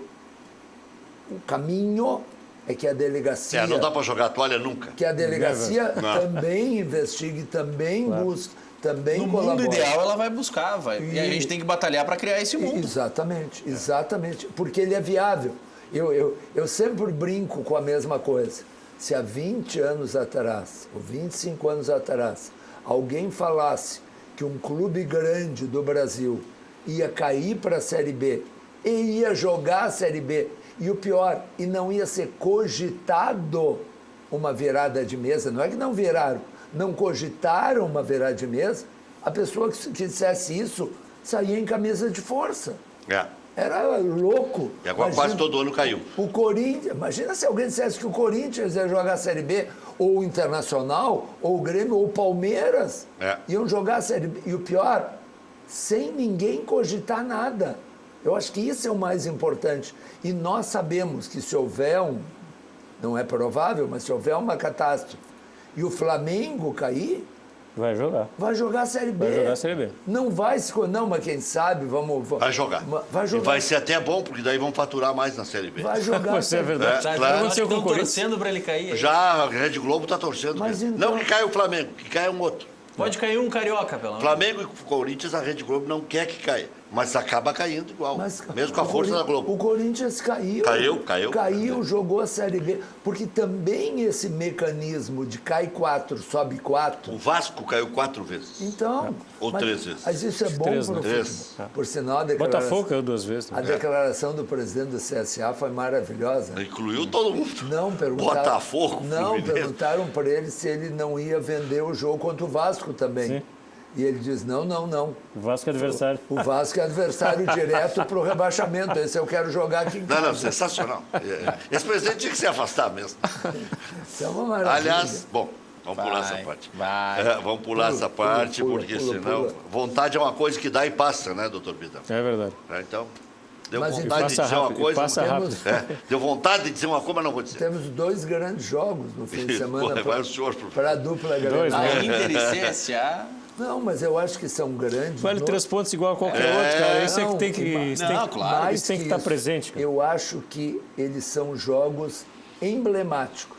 o caminho é que a delegacia... não dá para jogar a toalha nunca. Que a delegacia Não. também investigue, também busque, também No colabore. mundo ideal ela vai buscar, e a gente tem que batalhar para criar esse mundo. Exatamente, porque ele é viável. Eu sempre brinco com a mesma coisa. Se há 20 anos atrás, ou 25 anos atrás, alguém falasse que um clube grande do Brasil ia cair para a Série B e ia jogar a Série B, e o pior, e não ia ser cogitado uma virada de mesa, não é que não viraram, não cogitaram uma virada de mesa, a pessoa que dissesse isso saía em camisa de força. Era louco. E agora quase todo ano caiu. O Corinthians, imagina se alguém dissesse que o Corinthians ia jogar a Série B, ou o Internacional, ou o Grêmio, ou o Palmeiras, iam jogar a Série B. E o pior, sem ninguém cogitar nada. Eu acho que isso é o mais importante. E nós sabemos que se houver não é provável, mas se houver uma catástrofe e o Flamengo cair, vai jogar a Série B. Vai jogar a Série B. Não vai se... Não, mas quem sabe, Vai jogar. Vai jogar. E vai ser até bom, porque daí vão faturar mais na Série B. Vai jogar. Isso é verdade. Tá, claro. acho que Aconteceu com estão o Corinthians. torcendo para ele cair. Já a Rede Globo está torcendo. Mas mesmo. então- Não que caia o Flamengo, que caia um outro. Pode cair um carioca, pelo menos. Flamengo e Corinthians, a Rede Globo não quer que caia. Mas acaba caindo igual. Mesmo com a força da Globo. O Corinthians caiu. Caiu. Caiu, jogou a Série B. Porque também esse mecanismo de cai 4, sobe 4. O Vasco caiu 4 vezes. Então. Ou 3 vezes. Mas isso é bom 3, para o né? futebol. Por sinal, a declaração, Botafogo caiu 2 vezes. a declaração do presidente do CSA foi maravilhosa. Incluiu todo mundo. Não, perguntaram. Botafogo, Não, Fluminense. perguntaram para ele se ele não ia vender o jogo contra o Vasco também. Sim. E ele diz: não. O Vasco é adversário. O Vasco é adversário direto para o rebaixamento. Esse eu quero jogar aqui em casa. Não, sensacional. Esse presidente tinha que se afastar mesmo. Isso é uma maravilha. Aliás, bom, vamos pular essa parte. Vamos pular essa parte, porque senão... Vontade é uma coisa que dá e passa, né, doutor Bidão? É verdade. Então, deu Mas vontade de passa dizer uma rápido, coisa... passa rápido. Deu vontade de dizer uma coisa, mas não vou dizer. Temos 2 grandes jogos no fim de semana Vai o senhor, professor. para a dupla Dois, Grenal. né? A Inter e CSA... Não, mas eu acho que são grandes. Vale no- 3 pontos igual a qualquer outro, cara. Isso é que tem que... isso tem Não, que- claro. Mais Isso tem que que estar isso, presente, cara. Eu acho que eles são jogos emblemáticos.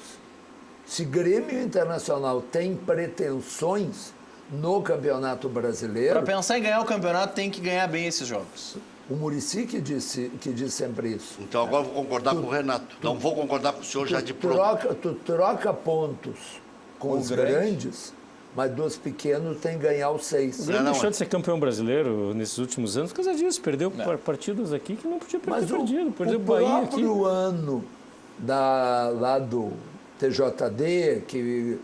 Se Grêmio Internacional tem pretensões no Campeonato Brasileiro, Para pensar em ganhar o campeonato, tem que ganhar bem esses jogos. o Muricy que diz sempre isso. Então agora vou concordar com o Renato. Não vou concordar com o senhor já de pronto. Tu troca pontos com os grandes, mas dos pequenos tem que ganhar os O 6. Grêmio Não, deixou é. de ser campeão brasileiro nesses últimos anos por causa disso. Perdeu partidas aqui que não podia Mas perder. Perdeu o o Bahia aqui. próprio ano lá do TJD, que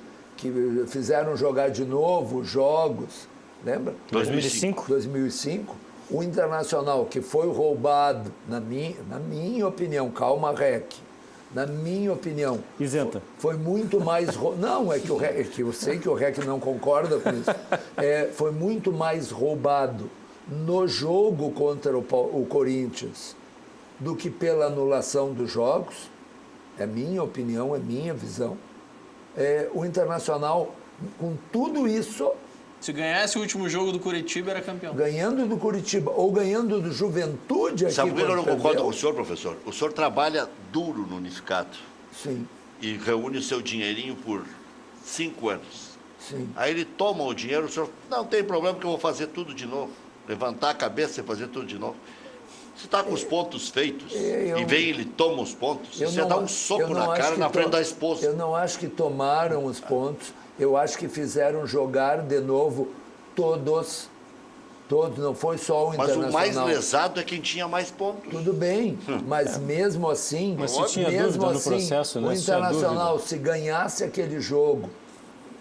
fizeram jogar de novo os jogos, lembra? 2005. 2005. O Internacional, que foi roubado, na minha opinião, calma, Rec, na minha opinião, Isenta. foi muito mais... Não, é que eu sei que o Rec não concorda com isso. Foi muito mais roubado no jogo contra o Corinthians do que pela anulação dos jogos. É minha opinião, é minha visão. O Internacional, com tudo isso... Se ganhasse o último jogo do Curitiba, era campeão. Ganhando do Curitiba ou ganhando do Juventude aqui... Sabe por que eu não quando concordo perdeu? com o senhor, professor? O senhor trabalha duro no Unificado Sim, e reúne o seu dinheirinho por 5 anos. sim. Aí ele toma o dinheiro, o senhor, não tem problema que eu vou fazer tudo de novo. Levantar a cabeça e fazer tudo de novo. Você está com os pontos feitos e vem ele toma os pontos, você dá um soco na cara na frente da esposa. Eu não acho que tomaram os pontos, eu acho que fizeram jogar de novo todos, não foi só o Mas Internacional. o mais lesado é quem tinha mais pontos. Tudo bem, mas mesmo assim, Mas se tinha mesmo dúvida no assim, processo, né? o Se tinha Internacional, dúvida. se ganhasse aquele jogo,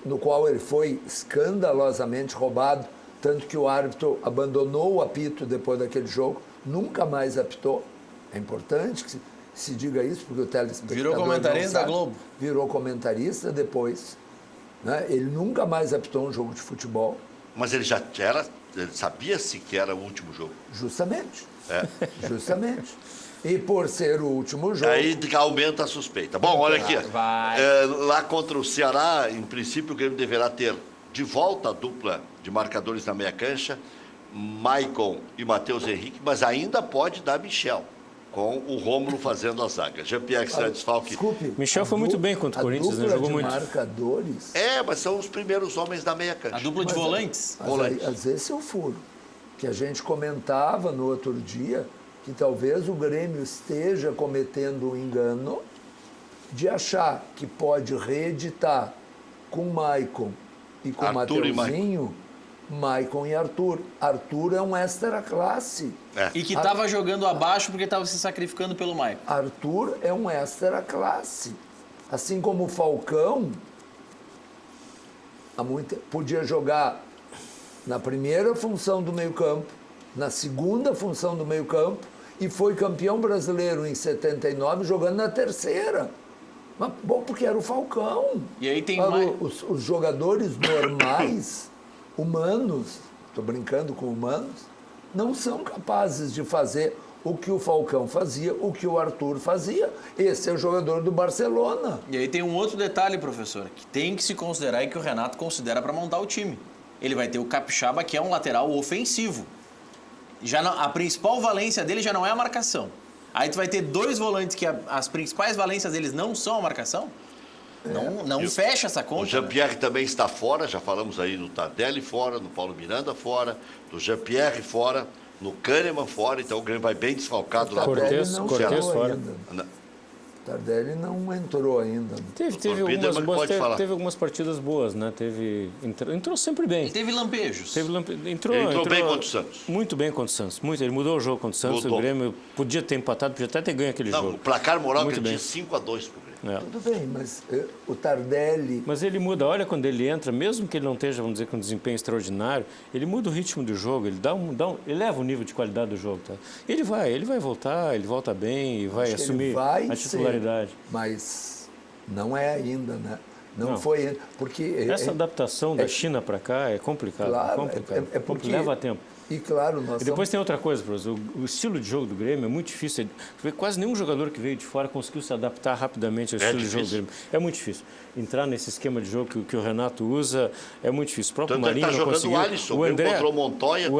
no qual ele foi escandalosamente roubado, tanto que o árbitro abandonou o apito depois daquele jogo, nunca mais apitou. É importante que se diga isso, porque o telespectador Virou comentarista não sabe. da Globo. Virou comentarista depois. Né? Ele nunca mais apitou um jogo de futebol, Mas ele já era, ele sabia-se que era o último jogo. justamente. Justamente. E por ser o último jogo... Aí aumenta a suspeita. Bom, olha aqui. Vai. Lá contra o Ceará, em princípio, o Grêmio deverá ter de volta a dupla de marcadores na meia cancha, Maicon e Matheus Henrique, mas ainda pode dar Michel, com o Rômulo fazendo a zaga. Jean-Pierre será desfalque. Desculpe. Michel foi muito bem contra o Corinthians, né? A dupla Jogou de muito. marcadores... Mas são os primeiros homens da meia cancha. A dupla de volantes. Às vezes é o furo. Que a gente comentava no outro dia que talvez o Grêmio esteja cometendo o engano de achar que pode reeditar com Maicon e com Arthur e Mateuzinho, Maicon e Arthur. Arthur é um extra classe. E que estava jogando abaixo porque estava se sacrificando pelo Maicon. Arthur é um extra classe. Assim como o Falcão podia jogar na primeira função do meio-campo, na segunda função do meio-campo e foi campeão brasileiro em 79 jogando na terceira. Mas, bom, porque era o Falcão. E aí tem Para mais... os jogadores normais, humanos, estou brincando com humanos, não são capazes de fazer o que o Falcão fazia, o que o Arthur fazia. Esse é o jogador do Barcelona. E aí tem um outro detalhe, professor, que tem que se considerar e que o Renato considera para montar o time. Ele vai ter o Capixaba, que é um lateral ofensivo. Já não, a principal valência dele já não é a marcação. Aí tu vai ter dois volantes que as principais valências deles não são a marcação. Não fecha essa conta. O Jean-Pierre também está fora, já falamos aí no Tardelli fora, no Paulo Miranda fora, do Jean-Pierre fora, no Kahneman fora, então o Grêmio vai bem desfalcado lá. Cortez fora. Tardelli não entrou ainda. Teve algumas partidas boas, né? Entrou sempre bem. Ele teve lampejos. Entrou bem contra o Santos. Muito bem contra o Santos. Ele mudou o jogo contra o Santos. Mudou. O Grêmio podia ter empatado, podia até ter ganho aquele jogo. O placar moral Muito que ele bem. tinha 5-2 pro Grêmio. Tudo bem, mas o Tardelli... Mas ele muda, olha quando ele entra, mesmo que ele não esteja, vamos dizer, com um desempenho extraordinário, ele muda o ritmo do jogo, ele eleva o nível de qualidade do jogo. Tá? Ele vai voltar, ele volta bem e vai assumir a titularidade. Mas não é ainda, né? Não foi ainda. Porque essa adaptação da China para cá é complicado. Claro, é porque leva tempo. E claro, E depois tem outra coisa, professor. O estilo de jogo do Grêmio é muito difícil. Quase nenhum jogador que veio de fora conseguiu se adaptar rapidamente ao estilo de jogo do Grêmio. É muito difícil. Entrar nesse esquema de jogo que o Renato usa é muito difícil. O próprio Tanto Marinho ele tá não jogando conseguiu. o Alisson, o Grêmio encontrou Montoya,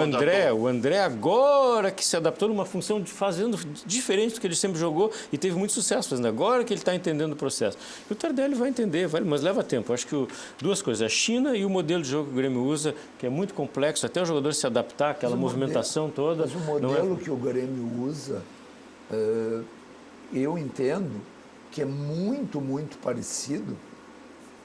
o André agora que se adaptou numa função fazendo diferente do que ele sempre jogou e teve muito sucesso fazendo. Agora que ele está entendendo o processo. E o Tardelli vai entender, mas leva tempo. Eu acho que duas coisas, a China e o modelo de jogo que o Grêmio usa, que é muito complexo, até o jogador se adaptar àquela movimentação toda. Mas o modelo que o Grêmio usa, eu entendo que é muito, muito parecido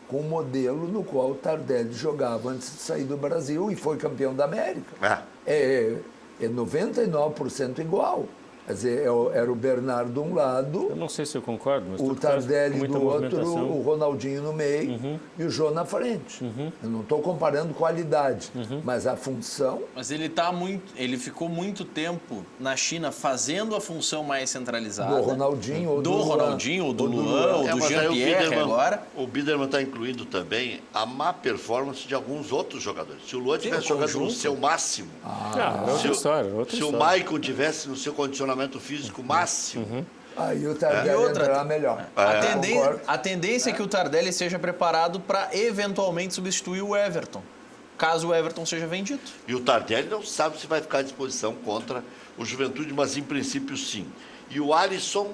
com o modelo no qual o Tardelli jogava antes de sair do Brasil e foi campeão da América. É 99% igual. Quer dizer, era o Bernardo de um lado, Eu não sei se eu concordo, mas o tudo faz Tardelli muita do outro, movimentação. o Ronaldinho no meio e o Jô na frente. Eu não estou comparando qualidade, mas a função... Mas ele ficou muito tempo na China fazendo a função mais centralizada. Do Ronaldinho ou do do Luan. Ronaldinho, ou do Luan, ou do mas aí Jean-Pierre agora. O Biderman está incluindo também a má performance de alguns outros jogadores. Se o Luan tivesse jogando no conjunto. seu máximo, Era outra história, outra se o história. Maicon tivesse no seu condicionamento físico máximo, Aí o Tardelli E outra, entrar melhor. A Concordo. tendência é que o Tardelli seja preparado para eventualmente substituir o Everton, caso o Everton seja vendido. e o Tardelli não sabe se vai ficar à disposição contra o Juventude, mas em princípio sim. E o Alisson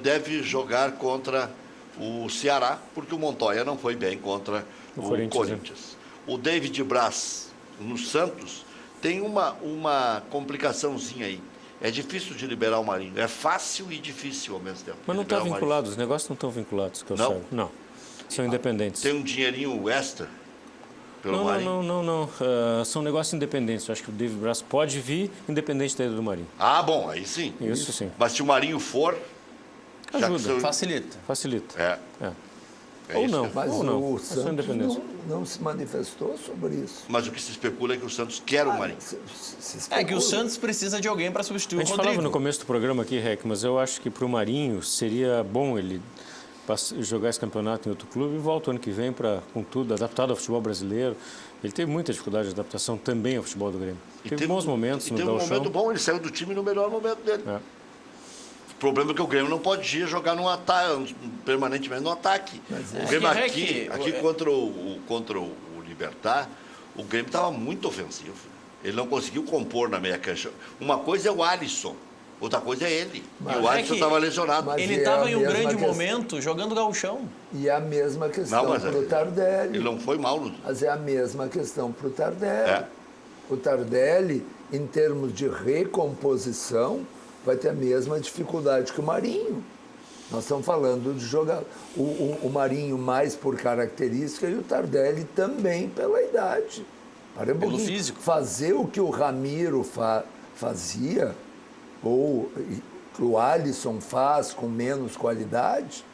deve jogar contra o Ceará, porque o Montoya não foi bem contra o Corinthians. O David Braz, no Santos, tem uma complicaçãozinha aí. É difícil de liberar o Marinho. É fácil e difícil ao mesmo tempo. Mas não está liberar o Marinho. vinculado, os negócios não estão vinculados, que eu Não? saiba. Não, são independentes. Tem um dinheirinho extra pelo Não, Marinho? não. São negócios independentes. Eu acho que o David Braz pode vir independente da ida do Marinho. Ah, bom, aí sim. Isso sim. Mas se o Marinho for... já que Ajuda. seu- Facilita. Facilita. É. Ou isso não. mesmo. Mas Ou não. o Mas são Santos independentes. não se manifestou sobre isso. Mas o que se especula é que o Santos quer o Marinho. É que o Santos precisa de alguém para A substituir o gente falava no Rodrigo. começo do programa aqui, Rec, mas eu acho que para o Marinho seria bom ele jogar esse campeonato em outro clube e volta o ano que vem com tudo, adaptado ao futebol brasileiro. Ele teve muita dificuldade de adaptação também ao futebol do Grêmio. Teve bons momentos e no teve um Gauchão. momento bom, ele saiu do time no melhor momento dele. É. O problema é que o Grêmio não podia jogar permanentemente no ataque. O Grêmio Acho aqui que contra o Libertad, o Grêmio estava muito ofensivo. Ele não conseguiu compor na meia cancha. Uma coisa é o Alisson, outra coisa é ele. Mas e o é Alisson que estava lesionado. mas Ele é estava a em um mesma grande questão. momento jogando gauchão. E a mesma questão Não, mas para o Tardelli. ele não foi mal. Mas é a mesma questão para o Tardelli. É. O Tardelli, em termos de recomposição, vai ter a mesma dificuldade que o Marinho. Nós estamos falando de jogar o Marinho mais por característica e o Tardelli também pela idade. Para um Pelo pouquinho. físico. Fazer o que o Ramiro fazia, ou que o Alisson faz com menos qualidade,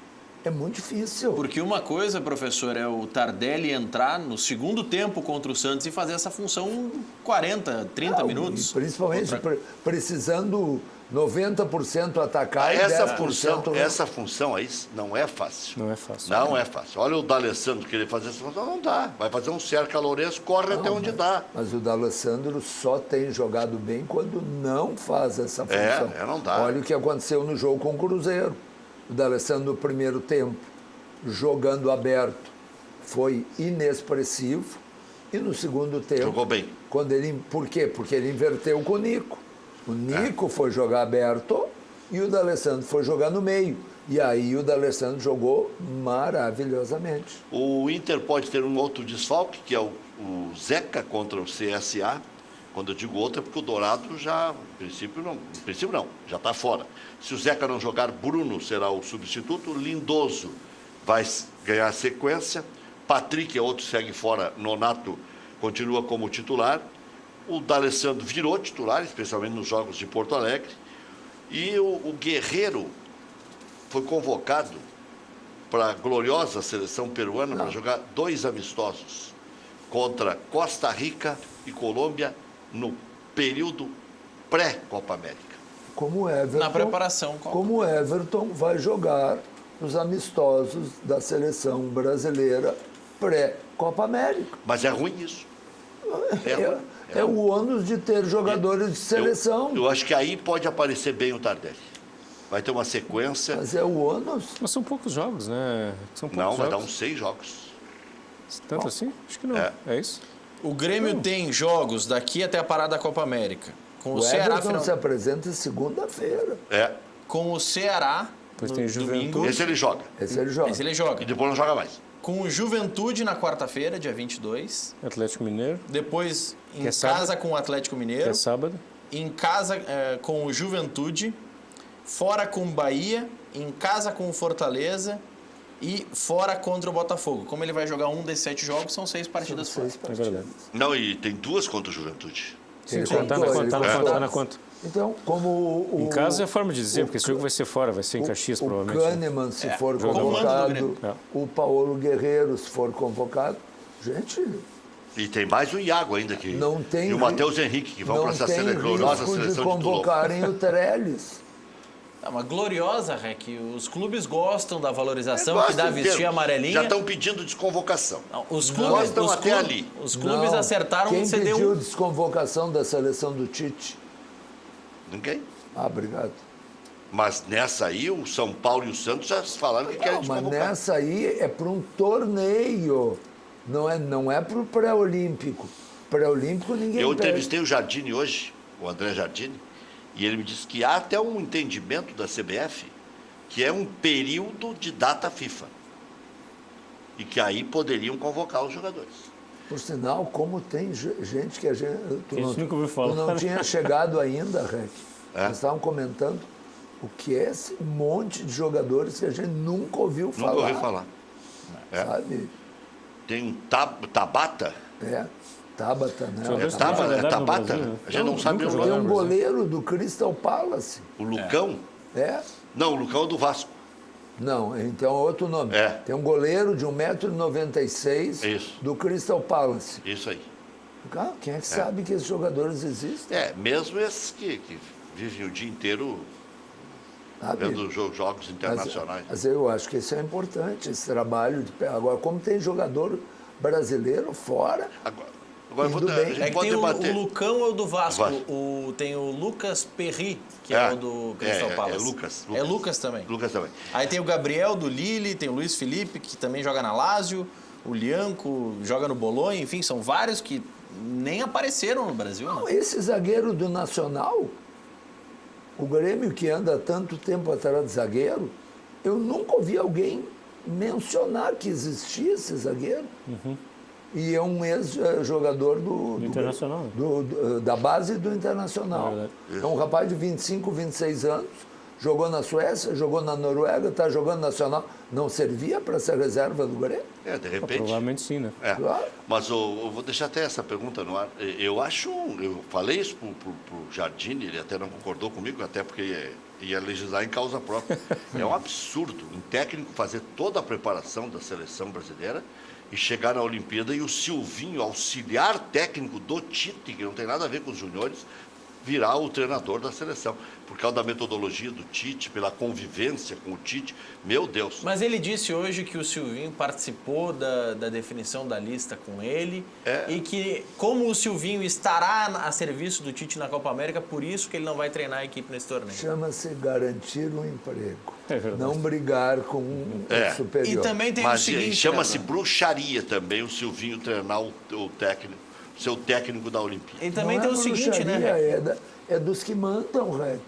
é muito difícil. Porque uma coisa, professor, é o Tardelli entrar no segundo tempo contra o Santos e fazer essa função 40, 30 Não, minutos. e principalmente Contra- precisando 90% atacar e Essa 10% função aí não é fácil. Não é fácil. Não é fácil. Olha o D'Alessandro querer fazer essa função, não dá. Vai fazer um cerca Lourenço, corre até onde dá. Mas o D'Alessandro só tem jogado bem quando não faz essa função. Não dá. Olha o que aconteceu no jogo com o Cruzeiro. O D'Alessandro no primeiro tempo, jogando aberto, foi inexpressivo. E no segundo tempo... Jogou bem. Por quê? Porque ele inverteu com o Nico. O Nico foi jogar aberto e o D'Alessandro foi jogar no meio. E aí o D'Alessandro jogou maravilhosamente. O Inter pode ter um outro desfalque, que é o Zeca contra o CSA. Quando eu digo outro é porque o Dourado já, em princípio não, já está fora. Se o Zeca não jogar, Bruno será o substituto, Lindoso vai ganhar sequência, Patrick é outro, segue fora, Nonato continua como titular, o D'Alessandro virou titular, especialmente nos jogos de Porto Alegre, e o Guerreiro foi convocado para a gloriosa seleção peruana para jogar 2 amistosos contra Costa Rica e Colômbia no período pré-Copa América. Como Everton, Na preparação, Copa. como o Everton vai jogar os amistosos da seleção brasileira pré-Copa América. Mas é ruim isso. ruim. É o ônus de ter jogadores de seleção. Eu acho que aí pode aparecer bem o Tardelli. Vai ter uma sequência. Mas é o ônus. Mas são poucos jogos, né? São poucos Não, vai dar jogos. uns 6 jogos. Tanto assim? Acho que não. É isso? O Grêmio tem jogos daqui até a parada da Copa América. Com o, O Ceará Everton se apresenta segunda-feira. com o Ceará Depois no tem domingo. Juventude. Esse ele joga. Esse ele joga. Esse ele joga. E depois não joga mais. Com o Juventude na quarta-feira, dia 22. Atlético Mineiro, Depois em Que é casa sábado. com o Atlético que Mineiro. é sábado. Em casa com o Juventude. Fora com o Bahia. Em casa com o Fortaleza. E fora contra o Botafogo. Como ele vai jogar um desses 7 jogos, são 6 partidas São 6 fora. É verdade. partidas. Não, e tem 2 contra o Juventude. Sim, Ele sim, tá na contou, conta, ele tá na contou. conta, tá na conta. Então, como Em casa é a forma de dizer, porque esse jogo vai ser fora, vai ser em Caxias, o provavelmente. Kahneman, se for comando do convocado, Grêmio. o Paulo Guerreiro, se for convocado, gente, E tem mais o Iago ainda que não tem e o Matheus Henrique que vão não para essa tem gloriosa risco de seleção de Toulon. convocarem o Trellis. É uma gloriosa, Rec. Os clubes gostam da valorização Gosta que dá em vestir termos. amarelinha. Já estão pedindo desconvocação. Não, os Gostam até ali. Os clubes Não. acertaram Quem um CD1. pediu desconvocação da seleção do Tite? Ninguém. Ah, obrigado. Mas nessa aí, o São Paulo e o Santos já falaram que querem Não, mas desconvocar. nessa aí é para um torneio, não é para o pré-olímpico. Pré-olímpico ninguém Eu pede. entrevistei o Jardine hoje, o André Jardine, e ele me disse que há até um entendimento da CBF que é um período de data FIFA. E que aí poderiam convocar os jogadores. Por sinal, como tem gente que a gente... Tu Esse nunca ouviu falar. Tu não tinha chegado ainda, Rec. É? Nós estávamos comentando o que é esse monte de jogadores que a gente nunca ouviu falar. Nunca ouvi falar. É. Sabe? Tem um Tabata. É. Tabata, né? Jogadores Tabata, jogaram no Tabata? Brasil, né? A gente não sabe nunca o Tem nome. jogaram um no Brasil. goleiro do Crystal Palace. O Lucão? É. Não, o Lucão é do Vasco. Não, então é outro nome. É. Tem um goleiro de 1,96 m Isso. do Crystal Palace. Isso aí. Cara, quem é que sabe que esses jogadores existem? É, mesmo esses que vivem o dia inteiro Sabe? vendo jogos internacionais. Mas eu acho que isso é importante, esse trabalho. Agora, como tem jogador brasileiro fora, Agora Indo a bem. gente É que pode tem debater. o Lucão é o do Vasco. Vasco. Tem o Lucas Perry, que é o do Crystal Palace. É Lucas. É Lucas também. Lucas também. Aí tem o Gabriel do Lille, tem o Luiz Felipe, que também joga na Lazio, o Lianco joga no Bolonha, enfim, são vários que nem apareceram no Brasil. não, Né? esse zagueiro do Nacional, o Grêmio que anda há tanto tempo atrás de zagueiro, eu nunca ouvi alguém mencionar que existia esse zagueiro. E é um ex-jogador do Internacional. da base do Internacional. É verdade. É um rapaz de 25, 26 anos, jogou na Suécia, jogou na Noruega, está jogando Nacional. Não servia para ser reserva do Grêmio? É, de repente. Provavelmente sim, né? É. Claro. Mas eu vou deixar até essa pergunta no ar. Eu falei isso pro Jardine, ele até não concordou comigo, até porque ia legislar em causa própria. É um absurdo um técnico fazer toda a preparação da seleção brasileira e chegar na Olimpíada e o Silvinho, auxiliar técnico do Tite, que não tem nada a ver com os juniores, virar o treinador da seleção. Por causa da metodologia do Tite, pela convivência com o Tite. Meu Deus. Mas ele disse hoje que o Silvinho participou da definição da lista com ele e que, como o Silvinho estará a serviço do Tite na Copa América, por isso que ele não vai treinar a equipe nesse torneio. Chama-se garantir um emprego. É verdade. Não brigar com o E superior. também tem o Mas seguinte... chama-se né, bruxaria também o Silvinho treinar o técnico, seu técnico da Olimpíada. E também Não tem o seguinte, né? bruxaria, Rec? é dos que mandam, Rec.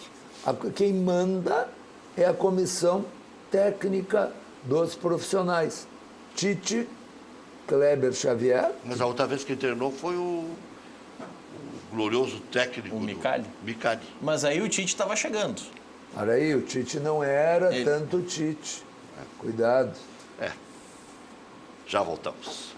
Quem manda é a comissão técnica dos profissionais. Tite, Kleber Xavier, Mas a outra vez que ele treinou foi o glorioso técnico O Micali. Micali. Mas aí o Tite estava chegando. olha aí, o Tite não era Ele- tanto Tite. Cuidado. É. Já voltamos.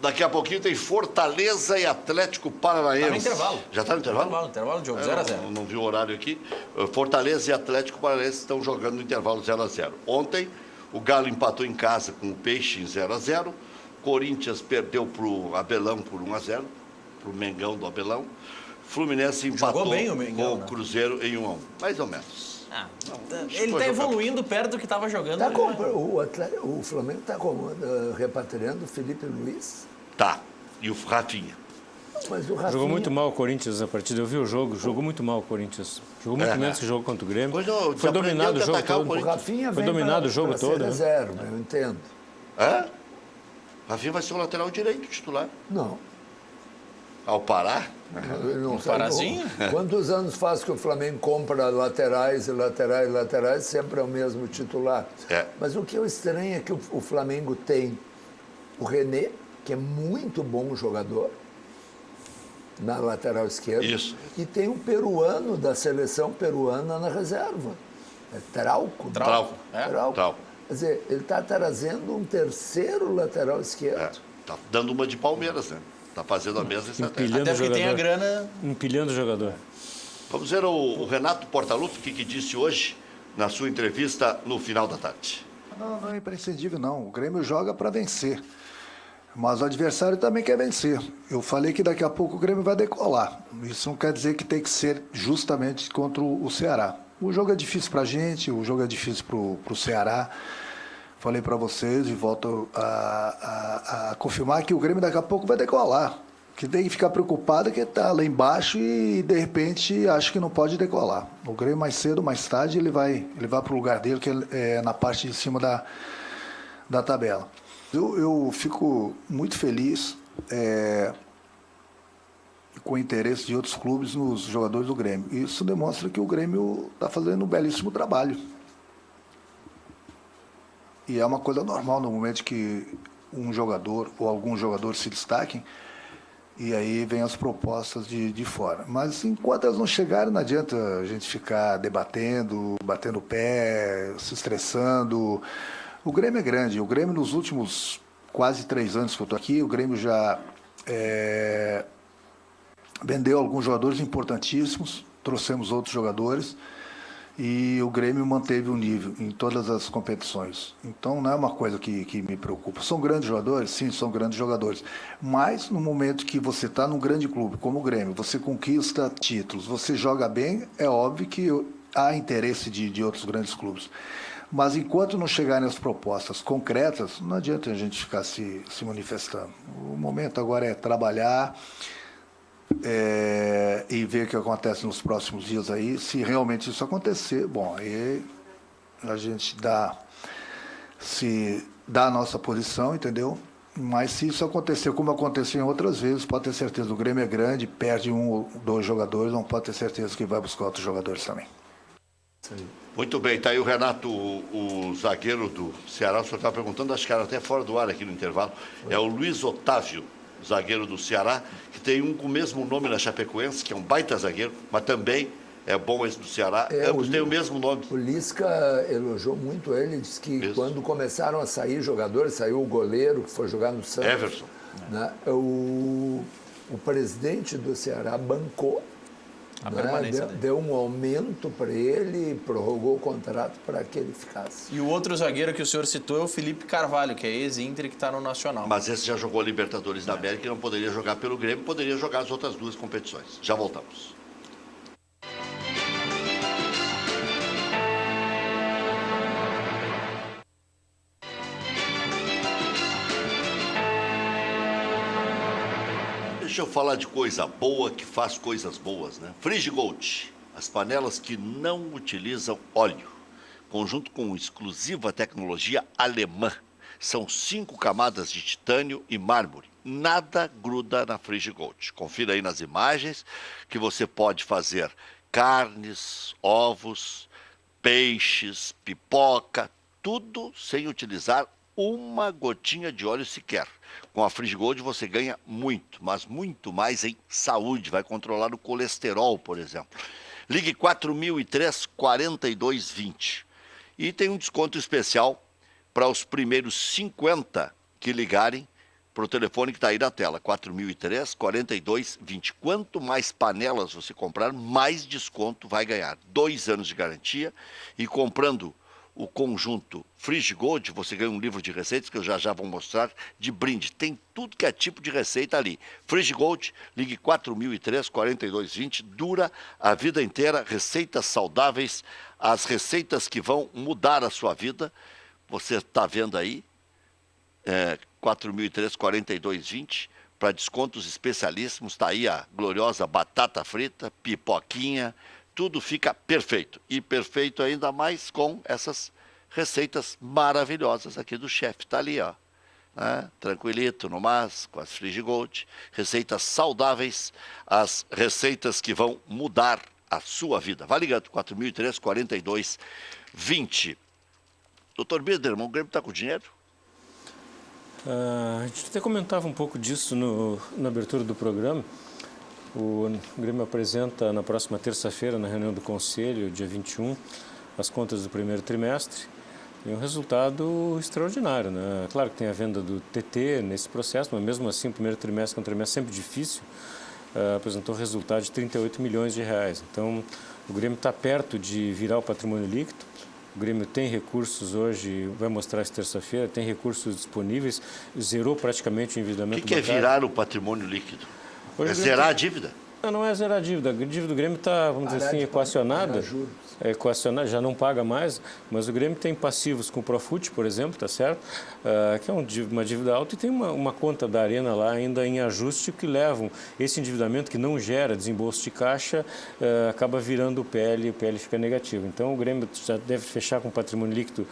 Daqui a pouquinho tem Fortaleza e Atlético Paranaense. Tá no intervalo. Já está no intervalo? Intervalo de jogo, Eu 0x0. não vi o horário aqui. Fortaleza e Atlético Paranaense estão jogando no intervalo 0x0. Ontem, o Galo empatou em casa com o Peixe em 0x0. Corinthians perdeu para o Abelão por 1x0, para o Mengão do Abelão. Fluminense empatou bem o Mengão, com o né? Cruzeiro em 1x1. Mais ou menos. Ele foi está jogar. evoluindo perto do que estava jogando. Tá né? o Flamengo está repatriando o Felipe Luiz, Tá. E o Rafinha. mas o Rafinha... Jogou muito mal o Corinthians na partida. Eu vi o jogo, jogou muito mal o Corinthians. Jogou muito menos que o jogo contra o Grêmio. Pois não, Foi dominado o desaprendeu jogo que atacar o todo. O Corinthians. Rafinha Foi vem dominado o jogo pra todo, ser né? reserva, eu entendo. Hã? Rafinha vai ser o lateral direito titular. Não. Ao Pará? Ele não sabe. Parazinho? Quantos anos faz que o Flamengo compra laterais e laterais e laterais, sempre é o mesmo titular. É. Mas o que eu estranho é que o Flamengo tem o René, que é muito bom jogador, na lateral esquerda. Isso. E tem um peruano da seleção peruana na reserva. É Trauco. Trauco. Trauco. Quer dizer, ele está trazendo um terceiro lateral esquerdo. Está dando uma de Palmeiras, né? Está fazendo a mesma estratégia. Até porque tem a grana... Empilhando o jogador. Vamos ver o Renato Portaluppi, que disse hoje na sua entrevista no final da tarde. Não é imprescindível, não. O Grêmio joga para vencer. Mas o adversário também quer vencer. Eu falei que daqui a pouco o Grêmio vai decolar. Isso não quer dizer que tem que ser justamente contra o Ceará. O jogo é difícil para a gente, o jogo é difícil para o Ceará. Falei para vocês e volto a confirmar que o Grêmio daqui a pouco vai decolar. Que tem que ficar preocupado que está lá embaixo e de repente acha que não pode decolar. O Grêmio mais cedo, mais tarde, ele vai para o lugar dele, que é na parte de cima da tabela. Eu fico muito feliz com o interesse de outros clubes nos jogadores do Grêmio. Isso demonstra que o Grêmio está fazendo um belíssimo trabalho. E é uma coisa normal no momento que um jogador ou alguns jogadores se destaquem, e aí vem as propostas de fora. Mas enquanto elas não chegarem, não adianta a gente ficar debatendo, batendo o pé, se estressando. O Grêmio é grande. O Grêmio, nos últimos quase 3 anos que eu estou aqui, o Grêmio já vendeu alguns jogadores importantíssimos, trouxemos outros jogadores, e o Grêmio manteve o nível em todas as competições. Então não é uma coisa que me preocupa. São grandes jogadores? Sim, são grandes jogadores. Mas no momento que você está num grande clube como o Grêmio, você conquista títulos, você joga bem, é óbvio que há interesse de outros grandes clubes. Mas enquanto não chegarem as propostas concretas, não adianta a gente ficar se manifestando. O momento agora é trabalhar, e ver o que acontece nos próximos dias aí. Se realmente isso acontecer, bom, aí a gente dá a nossa posição, entendeu? Mas se isso acontecer como aconteceu em outras vezes, pode ter certeza, o Grêmio é grande, perde 1 ou 2 jogadores, não pode ter certeza que vai buscar outros jogadores também. Muito bem, está aí o Renato, o zagueiro do Ceará. O senhor estava perguntando, acho que era até fora do ar aqui no intervalo. É o Luiz Otávio, zagueiro do Ceará, que tem um com o mesmo nome na Chapecoense, que é um baita zagueiro, mas também é bom esse do Ceará. Ambos têm o mesmo nome. O Lisca elogiou muito ele, disse que quando começaram a sair jogadores, saiu o goleiro que foi jogar no Santos. Everson. Né? O presidente do Ceará bancou, a permanência dele. Deu um aumento para ele, prorrogou o contrato para que ele ficasse. E o outro zagueiro que o senhor citou é o Felipe Carvalho, que é ex-Inter, que está no Nacional. Mas esse já jogou a Libertadores da América e não poderia jogar pelo Grêmio, poderia jogar as outras 2 competições. Já voltamos. Deixa eu falar de coisa boa que faz coisas boas, né? Frigigold, as panelas que não utilizam óleo, conjunto com exclusiva tecnologia alemã. São 5 camadas de titânio e mármore. Nada gruda na Frigigold. Confira aí nas imagens que você pode fazer carnes, ovos, peixes, pipoca, tudo sem utilizar uma gotinha de óleo sequer. Com a Frigigold você ganha muito, mas muito mais em saúde. Vai controlar o colesterol, por exemplo. Ligue 4003-4220. E tem um desconto especial para os primeiros 50 que ligarem para o telefone que está aí na tela. 4003-4220. Quanto mais panelas você comprar, mais desconto vai ganhar. 2 anos de garantia e comprando o conjunto Frigigold, você ganha um livro de receitas que eu já vou mostrar de brinde. Tem tudo que é tipo de receita ali. Frigigold, ligue 4003-4220, dura a vida inteira. Receitas saudáveis, as receitas que vão mudar a sua vida. Você está vendo aí, 4003-4220, para descontos especialíssimos. Está aí a gloriosa batata frita, pipoquinha, tudo fica perfeito. E perfeito ainda mais com essas receitas maravilhosas aqui do chefe. Está ali, ó. Né? Tranquilito, no mas, com as Frigigold. Receitas saudáveis, as receitas que vão mudar a sua vida. Vai ligando, 4003-4220. Doutor Biderman, o Grêmio está com dinheiro? A gente até comentava um pouco disso na abertura do programa. O Grêmio apresenta na próxima terça-feira, na reunião do Conselho, dia 21, as contas do primeiro trimestre. E um resultado extraordinário, né? Claro que tem a venda do TT nesse processo, mas mesmo assim o primeiro trimestre, que é um trimestre sempre difícil, apresentou um resultado de 38 milhões de reais. Então, o Grêmio está perto de virar o patrimônio líquido. O Grêmio tem recursos hoje, vai mostrar isso terça-feira, tem recursos disponíveis, zerou praticamente o endividamento O que é virar o patrimônio líquido? Hoje É o Grêmio zerar a dívida? Não é zerar a dívida. A dívida do Grêmio está, vamos dizer assim, equacionada. Equacionada, já não paga mais, mas o Grêmio tem passivos com o Profut, por exemplo, tá certo? Que é uma dívida alta e tem uma conta da Arena lá ainda em ajuste que levam esse endividamento que não gera desembolso de caixa, acaba virando o PL e o PL fica negativo. Então o Grêmio já deve fechar com patrimônio líquido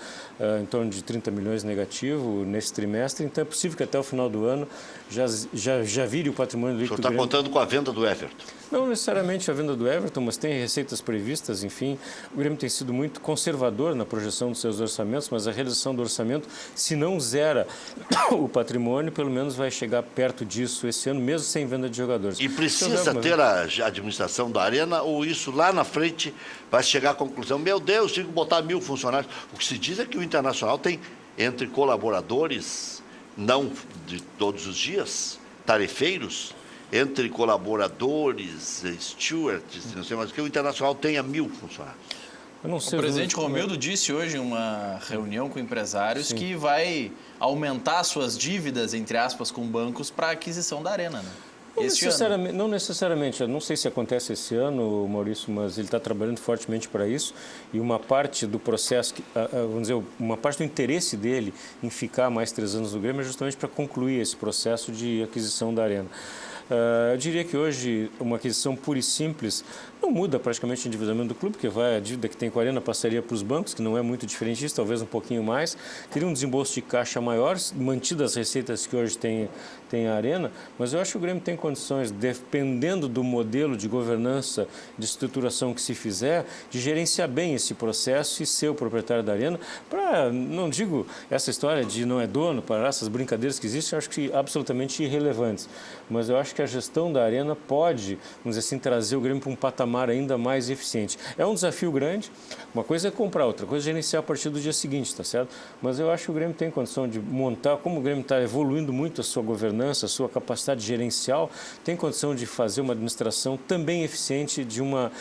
em torno de 30 milhões negativo nesse trimestre, então é possível que até o final do ano já vire o patrimônio líquido. O senhor está contando com a venda do Everton? Não necessariamente a venda do Everton, mas tem receitas previstas, enfim. O Grêmio tem sido muito conservador na projeção dos seus orçamentos, mas a realização do orçamento, se não zera o patrimônio, pelo menos vai chegar perto disso esse ano, mesmo sem venda de jogadores. E precisa ter a administração da Arena ou isso lá na frente vai chegar à conclusão, meu Deus, tenho que botar 1.000 funcionários. O que se diz é que o Internacional tem, entre colaboradores, não de todos os dias, tarefeiros, entre colaboradores, stewards, não sei mais o que, o Internacional tenha 1.000 funcionários. O presidente Romildo disse hoje em uma reunião com empresários que vai aumentar suas dívidas, entre aspas, com bancos para a aquisição da Arena, né? Não necessariamente, eu não sei se acontece esse ano, Maurício, mas ele está trabalhando fortemente para isso e uma parte do processo, vamos dizer, uma parte do interesse dele em ficar mais 3 anos no Grêmio é justamente para concluir esse processo de aquisição da Arena. Eu diria que hoje uma aquisição pura e simples não muda praticamente o endividamento do clube, porque a dívida que tem com a Arena passaria para os bancos, que não é muito diferente disso, talvez um pouquinho mais. Teria um desembolso de caixa maior, mantidas as receitas que hoje tem a Arena, mas eu acho que o Grêmio tem condições, dependendo do modelo de governança, de estruturação que se fizer, de gerenciar bem esse processo e ser o proprietário da Arena, para, não digo essa história de não é dono, para essas brincadeiras que existem, eu acho que absolutamente irrelevantes, mas eu acho que a gestão da Arena pode, vamos dizer assim, trazer o Grêmio para um patamar ainda mais eficiente. É um desafio grande, uma coisa é comprar, outra coisa é gerenciar a partir do dia seguinte, tá certo? Mas eu acho que o Grêmio tem condição de montar, como o Grêmio está evoluindo muito a sua governança, a sua capacidade gerencial, tem condição de fazer uma administração também eficiente de uma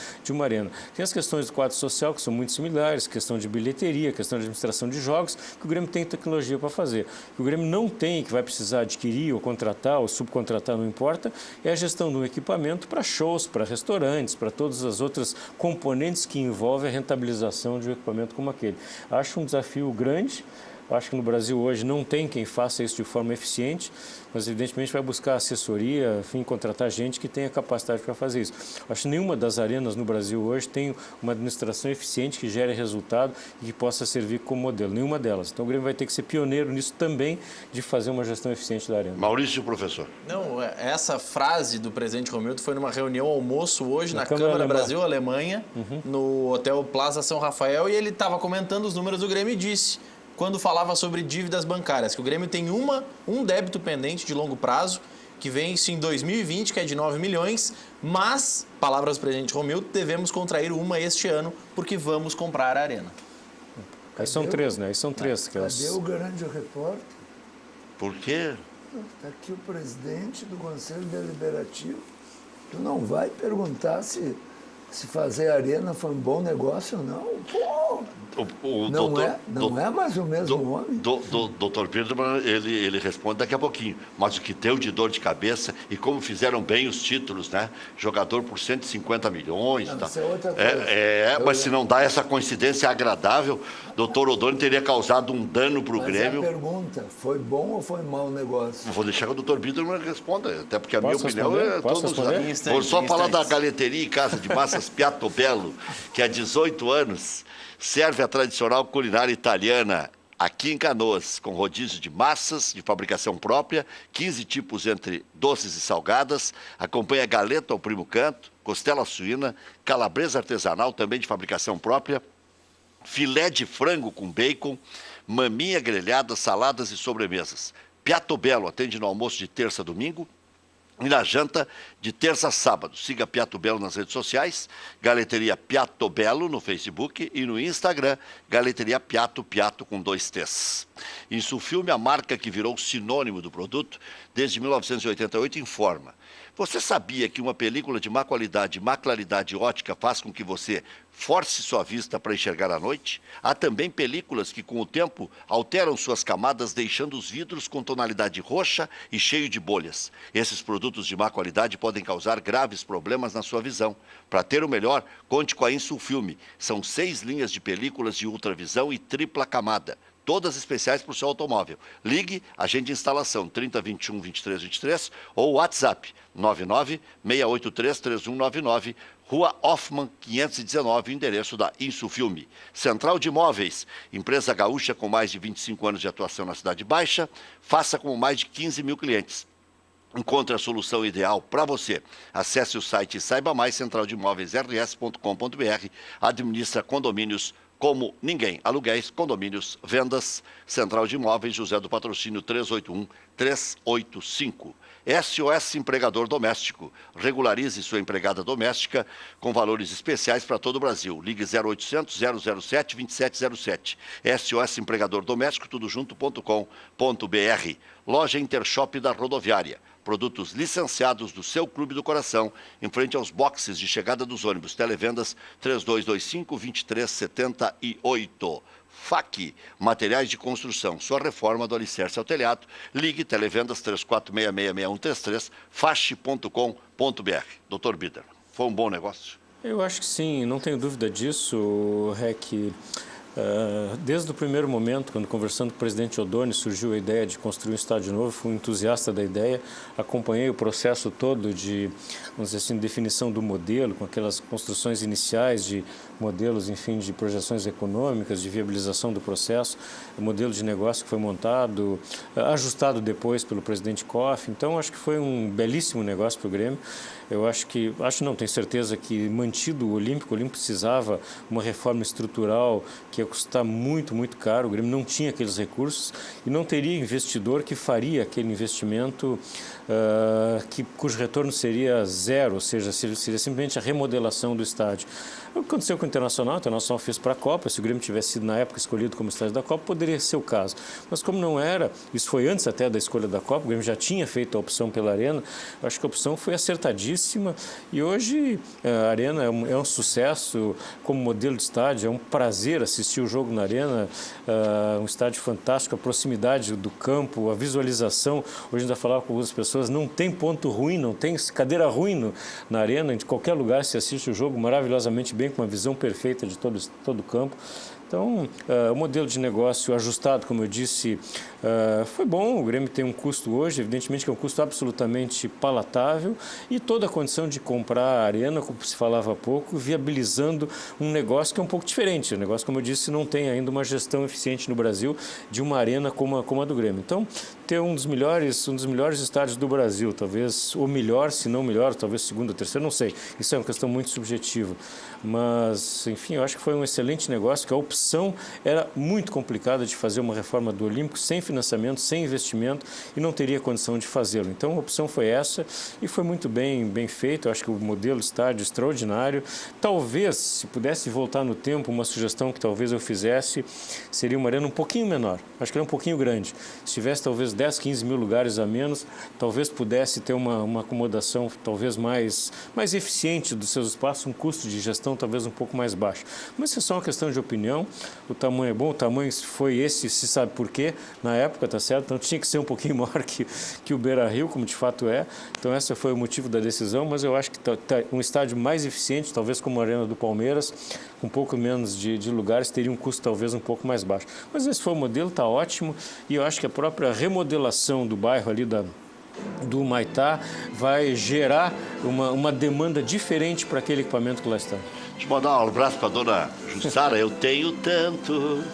Arena. Tem as questões do quadro social, que são muito similares, questão de bilheteria, questão de administração de jogos, que o Grêmio tem tecnologia para fazer. O que o Grêmio não tem, que vai precisar adquirir ou contratar ou subcontratar, não importa, é a gestão do equipamento para shows, para restaurantes, para todas as outras componentes que envolvem a rentabilização de um equipamento como aquele. Acho um desafio grande. Acho que no Brasil hoje não tem quem faça isso de forma eficiente, mas evidentemente vai buscar assessoria, enfim, contratar gente que tenha capacidade para fazer isso. Acho que nenhuma das arenas no Brasil hoje tem uma administração eficiente que gere resultado e que possa servir como modelo. Nenhuma delas. Então o Grêmio vai ter que ser pioneiro nisso também, de fazer uma gestão eficiente da arena. Maurício, professor. Não, essa frase do presidente Romildo foi numa reunião almoço hoje na Câmara Brasil-Alemanha, no Hotel Plaza São Rafael, e ele estava comentando os números do Grêmio e disse, quando falava sobre dívidas bancárias, que o Grêmio tem um débito pendente de longo prazo, que vence em 2020, que é de 9 milhões, mas, palavras do presidente Romildo, devemos contrair uma este ano, porque vamos comprar a Arena. Aí são 3, né? Aí são 3. Cadê o grande repórter? Por quê? Está aqui o presidente do Conselho Deliberativo. Tu não vai perguntar se fazer Arena foi um bom negócio ou não? Pô! Não é mais o mesmo homem? Doutor Biderman, ele responde daqui a pouquinho. Mas o que deu de dor de cabeça e como fizeram bem os títulos, né? Jogador por 150 milhões. Não, tá. Isso é outra coisa. Mas se não dá essa coincidência agradável, doutor Odoni teria causado um dano para o Grêmio. Mas a pergunta, foi bom ou foi mau o negócio? Vou deixar que o doutor Biderman responda, até porque a minha opinião é todos. Instante, Vou só falar da galeteria em casa de massas Piatto Bello, que há 18 anos serve a tradicional culinária italiana aqui em Canoas, com rodízio de massas de fabricação própria, 15 tipos entre doces e salgadas, acompanha galeta ao primo canto, costela suína, calabresa artesanal também de fabricação própria, filé de frango com bacon, maminha grelhada, saladas e sobremesas. Piatto Bello atende no almoço de terça a domingo, E na janta, de terça a sábado, siga Piatto Bello nas redes sociais, Galeteria Piatto Bello no Facebook e no Instagram, Galeteria Piatto, Piatto com 2 T's. Insufilme, a marca que virou sinônimo do produto desde 1988, informa. Você sabia que uma película de má qualidade e má claridade ótica faz com que você force sua vista para enxergar à noite? Há também películas que, com o tempo, alteram suas camadas, deixando os vidros com tonalidade roxa e cheio de bolhas. Esses produtos de má qualidade podem causar graves problemas na sua visão. Para ter o melhor, conte com a Insufilme. São 6 linhas de películas de ultravisão e tripla camada. Todas especiais para o seu automóvel. Ligue, agende instalação 3021 2323 ou WhatsApp 99-683-3199, Rua Hoffman 519, endereço da Insufilme. Central de Imóveis, empresa gaúcha com mais de 25 anos de atuação na Cidade Baixa, faça com mais de 15 mil clientes. Encontre a solução ideal para você. Acesse o site e saiba mais, centraldemóveisrs.com.br, administra condomínios como ninguém. Aluguéis, condomínios, vendas, Central de Imóveis, José do Patrocínio 381-385. SOS Empregador Doméstico. Regularize sua empregada doméstica com valores especiais para todo o Brasil. Ligue 0800 007 2707. SOS Empregador Doméstico, tudo junto.com.br. Loja Intershop da Rodoviária. Produtos licenciados do seu Clube do Coração, em frente aos boxes de chegada dos ônibus. Televendas 3225-2378. FAC, materiais de construção, sua reforma do alicerce ao telhado. Ligue, televendas 34666133, fache.com.br. Dr. Bider, foi um bom negócio? Eu acho que sim, não tenho dúvida disso, Rec. Desde o primeiro momento, quando conversando com o presidente Odoni, surgiu a ideia de construir um estádio novo, fui um entusiasta da ideia, acompanhei o processo todo de, vamos dizer assim, definição do modelo, com aquelas construções iniciais de modelos, enfim, de projeções econômicas, de viabilização do processo, o modelo de negócio que foi montado, ajustado depois pelo presidente Koff. Então, acho que foi um belíssimo negócio para o Grêmio. Eu tenho certeza que mantido o Olímpico precisava uma reforma estrutural que ia custar muito, muito caro. O Grêmio não tinha aqueles recursos e não teria investidor que faria aquele investimento cujo retorno seria zero, ou seja, seria simplesmente a remodelação do estádio. O que aconteceu com o Internacional fez para a Copa, se o Grêmio tivesse sido na época escolhido como estádio da Copa, poderia ser o caso. Mas como não era, isso foi antes até da escolha da Copa, o Grêmio já tinha feito a opção pela Arena, eu acho que a opção foi acertadíssima e hoje a Arena é um sucesso como modelo de estádio, é um prazer assistir o jogo na Arena, um estádio fantástico, a proximidade do campo, a visualização, hoje ainda falava com algumas pessoas, não tem ponto ruim, não tem cadeira ruim na Arena, em qualquer lugar se assiste o jogo maravilhosamente bem, com uma visão perfeita de todo o campo. Então, o modelo de negócio ajustado, como eu disse, foi bom. O Grêmio tem um custo hoje, evidentemente que é um custo absolutamente palatável e toda a condição de comprar a Arena, como se falava há pouco, viabilizando um negócio que é um pouco diferente. O negócio, como eu disse, não tem ainda uma gestão eficiente no Brasil de uma arena como a do Grêmio. Então, ter um dos melhores estádios do Brasil, talvez o melhor, se não o melhor, talvez segundo ou terceiro, não sei. Isso é uma questão muito subjetiva. Mas, enfim, eu acho que foi um excelente negócio, que a opção era muito complicada de fazer uma reforma do Olímpico sem financiamento, sem investimento e não teria condição de fazê-lo. Então, a opção foi essa e foi muito bem feito. Eu acho que o modelo de estádio extraordinário. Talvez, se pudesse voltar no tempo, uma sugestão que talvez eu fizesse seria uma arena um pouquinho menor. Acho que era um pouquinho grande. Se tivesse talvez 10, 15 mil lugares a menos, talvez pudesse ter uma acomodação talvez mais eficiente dos seus espaços, um custo de gestão talvez um pouco mais baixo. Mas isso é só uma questão de opinião. O tamanho é bom, o tamanho foi esse, se sabe por quê, na época, tá certo? Então tinha que ser um pouquinho maior que o Beira-Rio, como de fato é. Então esse foi o motivo da decisão, mas eu acho que um estádio mais eficiente, talvez como a Arena do Palmeiras, com um pouco menos de lugares, teria um custo talvez um pouco mais baixo. Mas esse foi o modelo, está ótimo, e eu acho que a própria remodelação do bairro ali do Humaitá vai gerar uma demanda diferente para aquele equipamento que lá está. Deixa eu mandar um abraço para a dona Jussara. Eu tenho tanto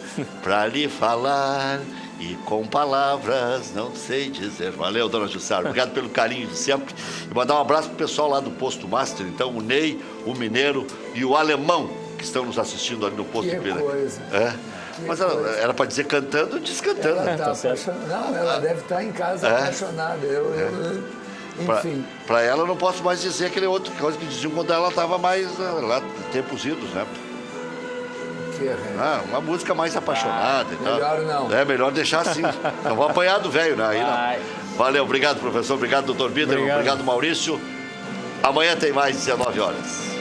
para lhe falar e com palavras não sei dizer. Valeu, dona Jussara. Obrigado pelo carinho de sempre. E mandar um abraço para o pessoal lá do Posto Master, então, o Ney, o Mineiro e o Alemão, que estão nos assistindo ali no Posto Que Pira. coisa. Mas ela era para dizer cantando, diz cantando. Ela tá apaixonada. Não, ela deve estar em casa apaixonada. Enfim. Para ela, eu não posso mais dizer aquele outro coisa que diziam quando ela estava mais lá, tempos idos, né? Uma música mais apaixonada e tal. Melhor não. É, melhor deixar assim. Não vou apanhar do velho, né? Aí Vai. não. Valeu, obrigado, professor. Obrigado, doutor Biderman. Obrigado, Maurício. Amanhã tem mais 19 horas.